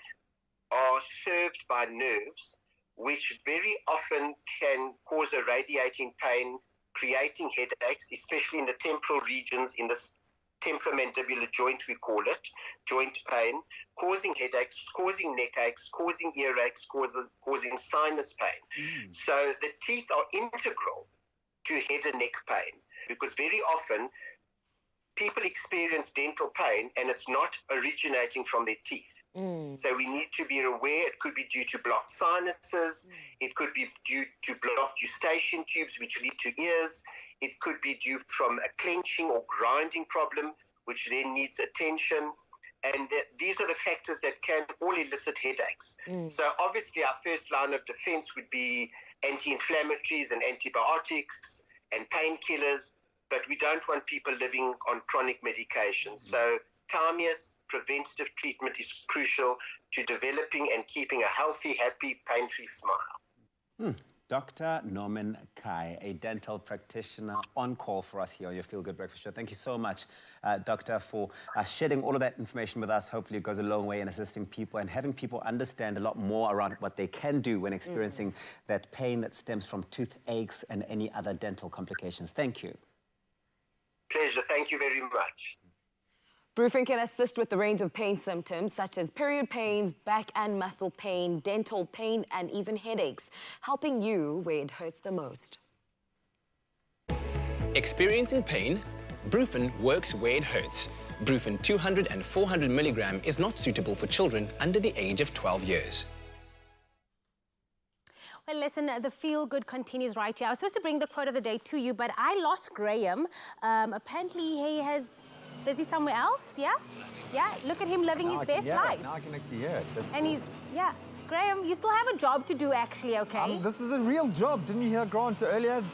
are served by nerves, which very often can cause a radiating pain, creating headaches, especially in the temporal regions, in the temporomandibular joint, we call it, joint pain, causing headaches, causing neck aches, causing earaches, causing sinus pain. So the teeth are integral to head and neck pain, because very often people experience dental pain and it's not originating from their teeth. So we need to be aware it could be due to blocked sinuses, it could be due to blocked eustachian tubes which lead to ears, it could be due from a clenching or grinding problem which then needs attention. And these are the factors that can all elicit headaches. So obviously our first line of defense would be anti-inflammatories and antibiotics and painkillers, but we don't want people living on chronic medications. So timeous preventative treatment is crucial to developing and keeping a healthy, happy, pain-free smile. Dr. Norman Kai, a dental practitioner on call for us here on your Feel Good Breakfast Show. Thank you so much, Doctor, for sharing all of that information with us. Hopefully it goes a long way in assisting people and having people understand a lot more around what they can do when experiencing that pain that stems from toothaches and any other dental complications. Thank you. Pleasure. Thank you very much. Brufen can assist with a range of pain symptoms such as period pains, back and muscle pain, dental pain, and even headaches, helping you where it hurts the most. Experiencing pain? Brufen works where it hurts. Brufen 200 and 400 milligram is not suitable for children under the age of 12 years. Well, listen, the feel good continues right here. I was supposed to bring the quote of the day to you, but I lost Graham. Apparently, he has busy somewhere else. Yeah, yeah. Look at him living his best life. Now I can actually hear it. That's and cool. he's Graham, you still have a job to do, actually. Okay. This is a real job. Didn't you hear Grant earlier?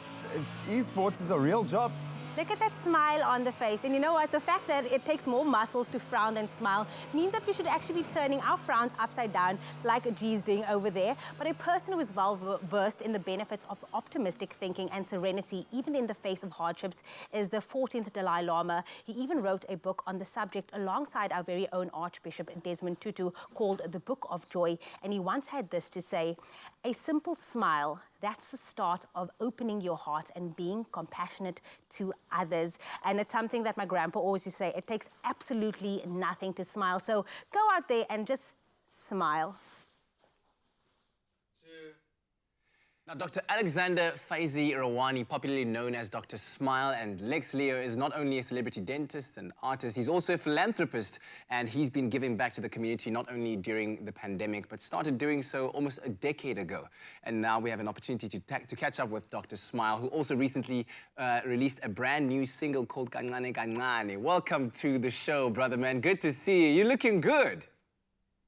Esports is a real job. Look at that smile on the face. And you know what? The fact that it takes more muscles to frown than smile means that we should actually be turning our frowns upside down like G's doing over there. But a person who is well versed in the benefits of optimistic thinking and serenity, even in the face of hardships, is the 14th Dalai Lama. He even wrote a book on the subject alongside our very own Archbishop Desmond Tutu called The Book of Joy. And he once had this to say, "A simple smile, that's the start of opening your heart and being compassionate to others." And it's something that my grandpa always used to say, it takes absolutely nothing to smile. So go out there and just smile. Now, Dr. Alexander Faizi Rawani, popularly known as Dr. Smile, and Lex Leo is not only a celebrity dentist and artist, he's also a philanthropist, and he's been giving back to the community not only during the pandemic, but started doing so almost a decade ago. And now we have an opportunity to catch up with Dr. Smile, who also recently released a brand new single called Kancane Kancane. Welcome to the show, brother man. Good to see you. You're looking good.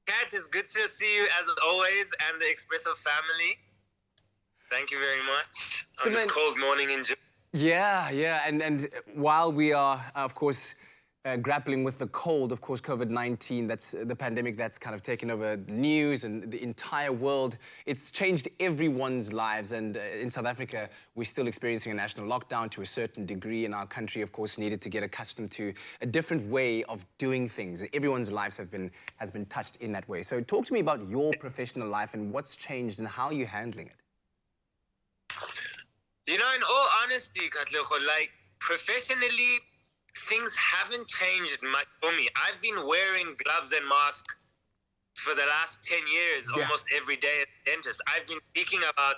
Kat, it's good to see you as always, and the Expresso family. Thank you very much on this cold morning in June. Yeah, and while we are, of course, grappling with the cold, of course, COVID-19, that's the pandemic that's kind of taken over the news and the entire world. It's changed everyone's lives, and in South Africa, we're still experiencing a national lockdown to a certain degree, and our country, of course, needed to get accustomed to a different way of doing things. Everyone's lives has been touched in that way. So talk to me about your professional life and what's changed and how you're handling it. You know, in all honesty, Katlego, like, professionally, things haven't changed much for me. I've been wearing gloves and masks for the last 10 years, almost every day at the dentist. I've been speaking about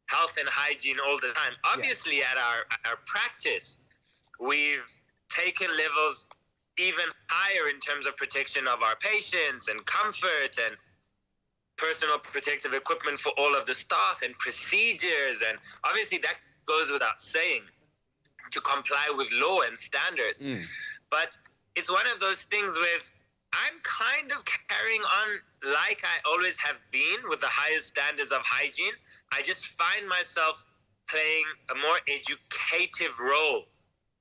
health and hygiene all the time. Obviously, at our practice, we've taken levels even higher in terms of protection of our patients and comfort and personal protective equipment for all of the staff and procedures. And obviously that goes without saying, to comply with law and standards. But it's one of those things with, I'm kind of carrying on like I always have been with the highest standards of hygiene. I just find myself playing a more educative role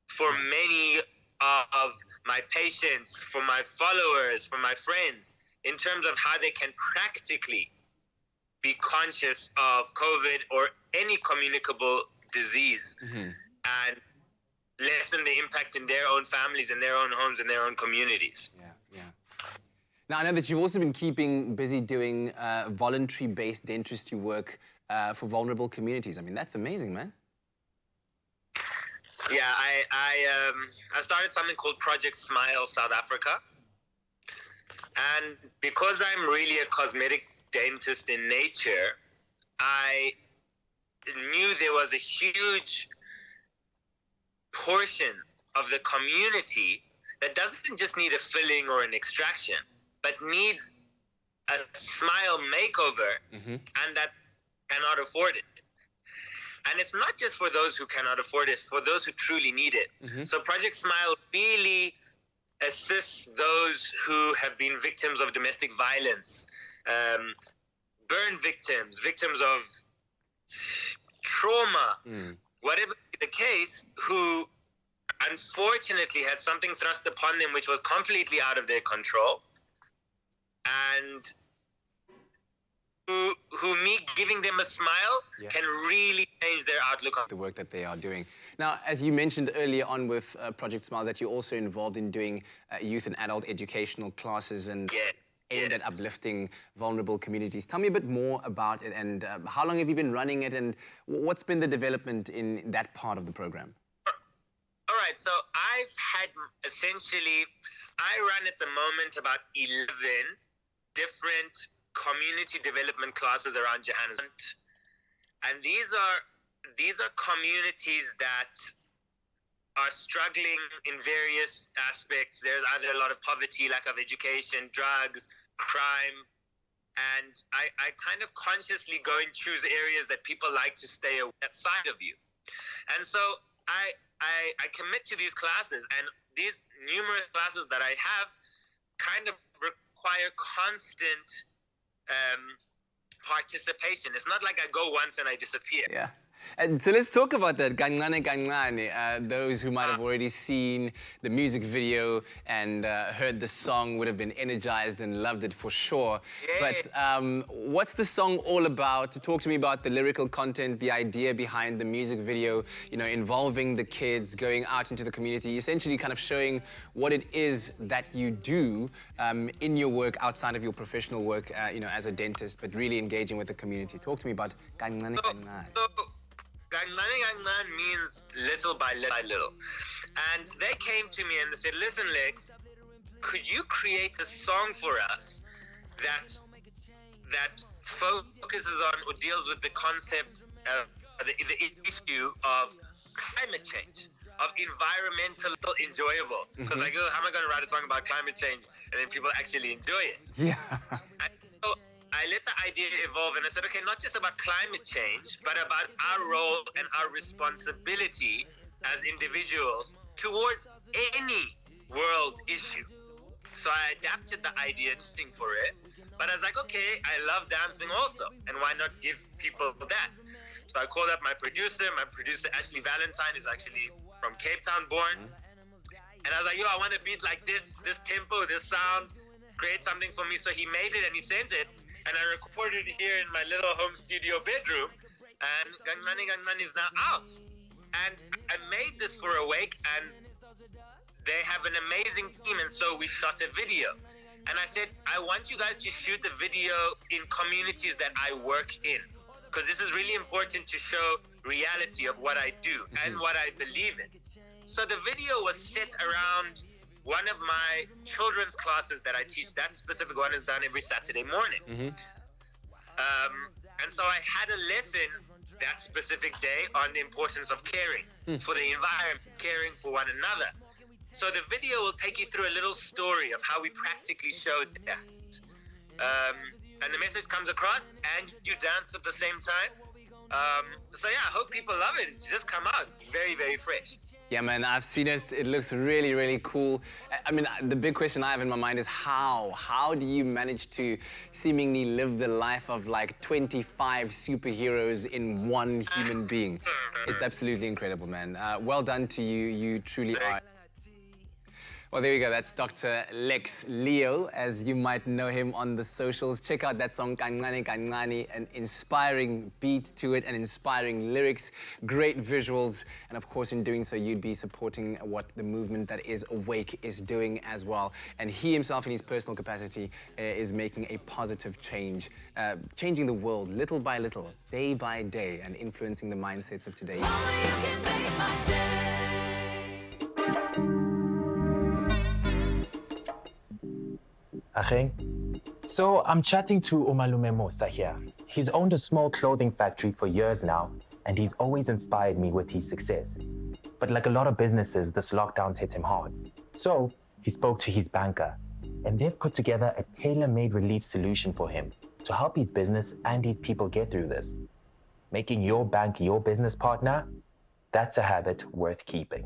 for many of my patients, for my followers, for my friends, in terms of how they can practically be conscious of COVID or any communicable disease and lessen the impact in their own families, in their own homes, in their own communities. Yeah. Now, I know that you've also been keeping busy doing voluntary-based dentistry work for vulnerable communities. I mean, that's amazing, man. Yeah, I started something called Project Smile South Africa. And because I'm really a cosmetic dentist in nature, I knew there was a huge portion of the community that doesn't just need a filling or an extraction, but needs a smile makeover and that cannot afford it. And it's not just for those who cannot afford it, for those who truly need it. So Project Smile really assists those who have been victims of domestic violence, burn victims, victims of trauma, whatever the case, who unfortunately had something thrust upon them which was completely out of their control, and who me giving them a smile can really change their outlook on the work that they are doing. Now, as you mentioned earlier on with Project Smiles, that you're also involved in doing youth and adult educational classes and aimed at uplifting vulnerable communities. Tell me a bit more about it, and how long have you been running it, and what's been the development in that part of the program? All right, so I've had essentially, I run at the moment about 11 different community development classes around Johannesburg. And these are communities that are struggling in various aspects. There's either a lot of poverty, lack of education, drugs, crime. And I kind of consciously go and choose areas that people like to stay outside of you. And so I commit to these classes, and these numerous classes that I have kind of require constant participation. It's not like I go once and I disappear. Yeah. And so let's talk about that, kancane kancane. Those who might have already seen the music video and heard the song would have been energized and loved it for sure. Yeah. But what's the song all about? Talk to me about the lyrical content, the idea behind the music video, you know, involving the kids, going out into the community, essentially kind of showing what it is that you do in your work outside of your professional work, you know, as a dentist, but really engaging with the community. Talk to me about kancane kancane. Kancane kancane means little by little. And they came to me and they said, listen, Lex, could you create a song for us that focuses on or deals with the concept, the issue of climate change, of environmental enjoyable? Because I go, how am I going to write a song about climate change and then people actually enjoy it? Yeah. And so I let the idea evolve, and I said, okay, not just about climate change, but about our role and our responsibility as individuals towards any world issue. So I adapted the idea to sing for it, but I was like, okay, I love dancing also, and why not give people that? So I called up my producer. My producer, Ashley Valentine, is actually from Cape Town born. And I was like, yo, I want a beat like this tempo, this sound, create something for me. So he made it and he sent it. And I recorded it here in my little home studio bedroom, and Kancane kancane is now out. And I made this for Awake, and they have an amazing team, and so we shot a video. And I said, I want you guys to shoot the video in communities that I work in, because this is really important to show reality of what I do and what I believe in. So the video was set around one of my children's classes that I teach. That specific one is done every Saturday morning. And so I had a lesson that specific day on the importance of caring for the environment, caring for one another. So the video will take you through a little story of how we practically showed that. And the message comes across and you dance at the same time. So yeah, I hope people love it. It's just come out. It's very, very fresh. Yeah, man, I've seen it. It looks really, really cool. I mean, the big question I have in my mind is how? How do you manage to seemingly live the life of like 25 superheroes in one human being? It's absolutely incredible, man. Well done to you. You truly are. Well, there we go. That's Dr. Lex Leo, as you might know him on the socials. Check out that song, Kancane kancane, an inspiring beat to it and inspiring lyrics, great visuals. And of course, in doing so, you'd be supporting what the movement that is Awake is doing as well. And he himself, in his personal capacity, is making a positive change, changing the world little by little, day by day, and influencing the mindsets of today. So I'm chatting to Umalume Musa here. He's owned a small clothing factory for years now, and he's always inspired me with his success. But like a lot of businesses, this lockdown's hit him hard. So he spoke to his banker, and they've put together a tailor-made relief solution for him to help his business and his people get through this. Making your bank your business partner, that's a habit worth keeping.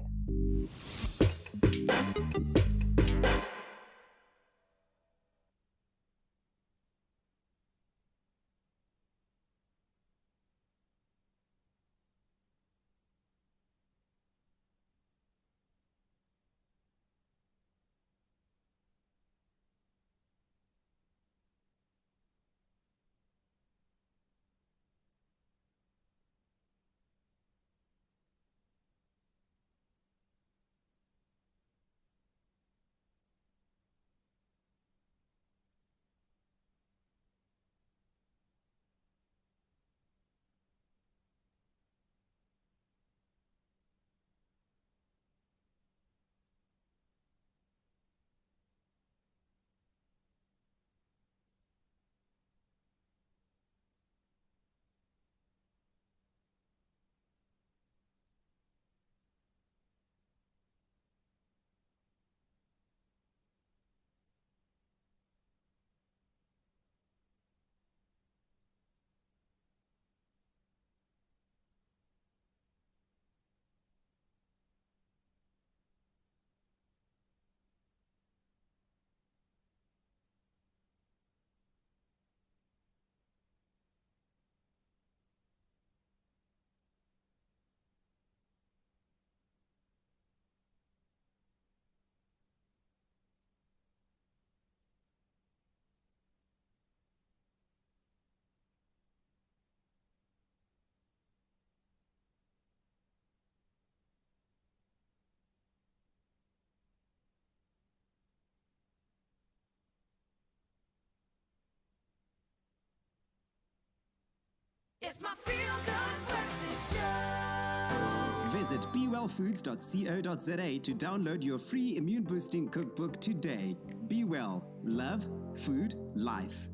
It's my feel-good breakfast show. Visit bewellfoods.co.za to download your free immune-boosting cookbook today. Be Well. Love, food, life.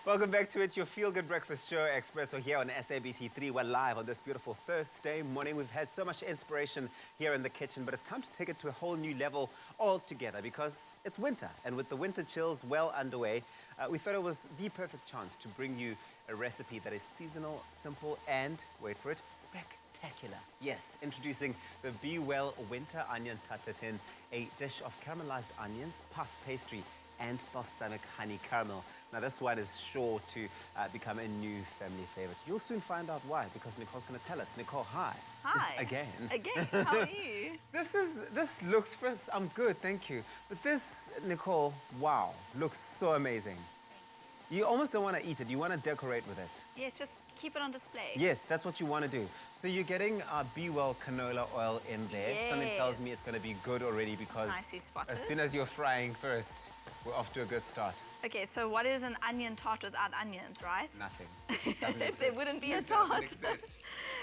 Welcome back to it, your feel-good breakfast show, Expresso, here on SABC3. We're live on this beautiful Thursday morning. We've had so much inspiration here in the kitchen, but it's time to take it to a whole new level altogether because it's winter. And with the winter chills well underway, we thought it was the perfect chance to bring you a recipe that is seasonal, simple, and, wait for it, spectacular. Yes, introducing the Be Well Winter Onion Tatin, a dish of caramelized onions, puff pastry, and balsamic honey caramel. Now this one is sure to become a new family favorite. You'll soon find out why, because Nicole's going to tell us. Nicole, hi. Hi. Again. Again, how are you? This looks, first, I'm good, thank you. But this, Nicole, wow, looks so amazing. You almost don't want to eat it, you want to decorate with it. Yes, just keep it on display. Yes, that's what you want to do. So you're getting our Be Well canola oil in there. Yes. Something tells me it's going to be good already because Nicely spotted. as soon as you're frying first, we're off to a good start. Okay, so what is an onion tart without onions, right? Nothing. There wouldn't be a It doesn't tart. exist.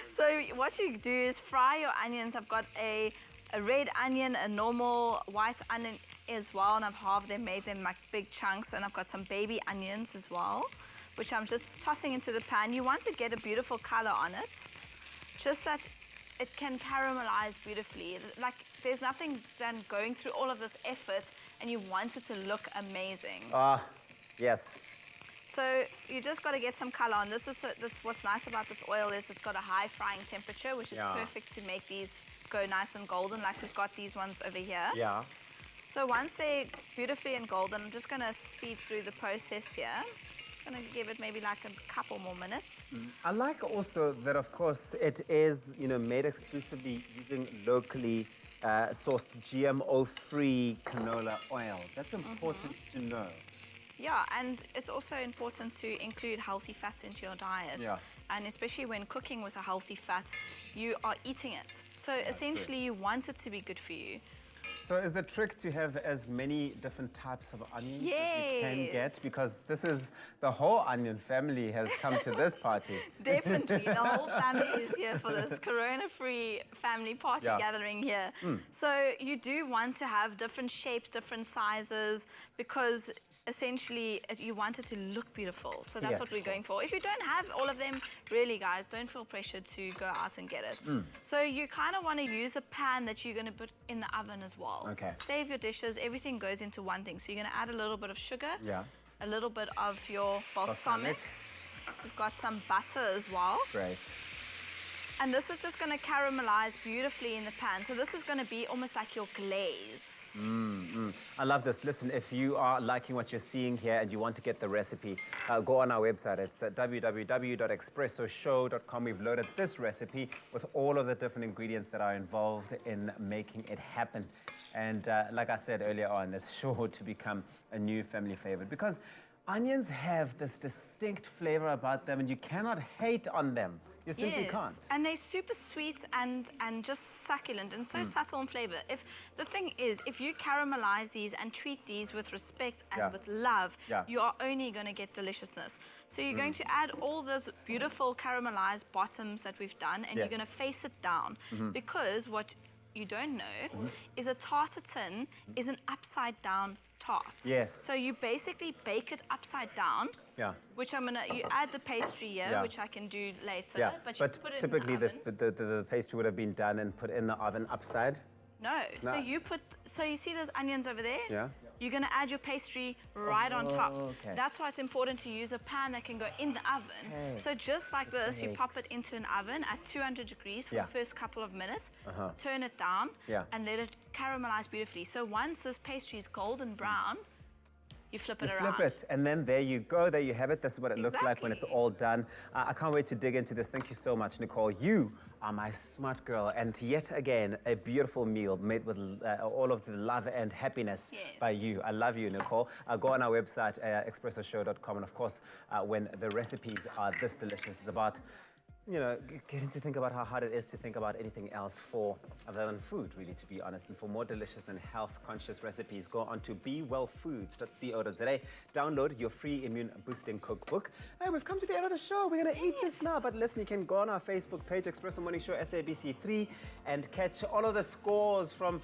So what you do is fry your onions. I've got a red onion, a normal white onion as well, and I've halved them, made them like big chunks, and I've got some baby onions as well, which I'm just tossing into the pan. You want to get a beautiful color on it, just that it can caramelize beautifully. Like, there's nothing than going through all of this effort and you want it to look amazing. Yes. So you just got to get some color on. This what's nice about this oil is it's got a high frying temperature, which is perfect to make these go nice and golden, like we've got these ones over here. Yeah. So once they're beautifully and golden, I'm just going to speed through the process here. Just going to give it maybe like a couple more minutes. I like also that, of course, it is, made exclusively using locally sourced GMO-free canola oil. That's important to know. Yeah, and it's also important to include healthy fats into your diet. Yeah. And especially when cooking with a healthy fat, you are eating it. So essentially, you want it to be good for you. So is the trick to have as many different types of onions as you can get? Yes. Because this is, the whole onion family has come to this party. Definitely, the whole family is here for this corona-free family party gathering here. So you do want to have different shapes, different sizes, because essentially you want it to look beautiful. So that's what we're going for. If you don't have all of them, really guys, don't feel pressured to go out and get it. So you kind of want to use a pan that you're going to put in the oven as well. Okay. Save your dishes, everything goes into one thing. So you're going to add a little bit of sugar, a little bit of your balsamic. We've got some butter as well. Great. And this is just going to caramelize beautifully in the pan. So this is going to be almost like your glaze. I love this. Listen, if you are liking what you're seeing here and you want to get the recipe, go on our website. It's www.expressoshow.com. We've loaded this recipe with all of the different ingredients that are involved in making it happen. And like I said earlier on, it's sure to become a new family favorite because onions have this distinct flavor about them and you cannot hate on them. You simply can't. And they're super sweet and just succulent and so subtle in flavor. The thing is, if you caramelize these and treat these with respect and with love, you are only going to get deliciousness. So you're going to add all those beautiful caramelized bottoms that we've done and you're going to face it down because what you don't know is a tartar tin is an upside down tart. Yes. So you basically bake it upside down. Yeah. Which you add the pastry here, which I can do later. Yeah. But you put it typically in the oven. the pastry would have been done and put in the oven upside. No. So you see those onions over there? Yeah. You're going to add your pastry right on top. Okay. That's why it's important to use a pan that can go in the oven. Okay. So just like this, you pop it into an oven at 200 degrees for the first couple of minutes, turn it down, and let it caramelize beautifully. So once this pastry is golden brown, you flip it around. Flip it, and then there you go. There you have it. This is what it looks like when it's all done. I can't wait to dig into this. Thank you so much, Nicole. You are my smart girl, and yet again, a beautiful meal made with all of the love and happiness by you. I love you, Nicole. Go on our website, expressoshow.com, and of course, when the recipes are this delicious, it's about you know, getting to think about how hard it is to think about anything else other than food, really, to be honest. And for more delicious and health-conscious recipes, go on to bewellfoods.co.za. Download your free immune-boosting cookbook. Hey, we've come to the end of the show. We're going to eat just now. But listen, you can go on our Facebook page, Expresso Morning Show SABC3, and catch all of the scores from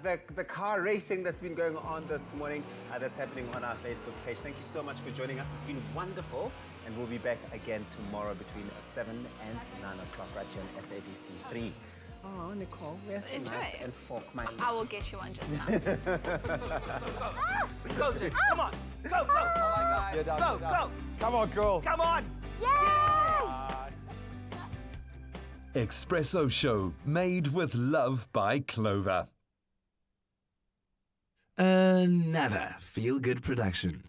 the car racing that's been going on this morning. That's happening on our Facebook page. Thank you so much for joining us. It's been wonderful. And we'll be back again tomorrow between 7 and 9 o'clock right here on SABC3. Oh, Nicole, where's the Enjoy. knife and fork, my I will get you one just now. Go, Jake, come on. Go, go. You're done, Go, you're done. go. Come on, girl. Come on. Expresso Show, made with love by Clover. Another feel-good production.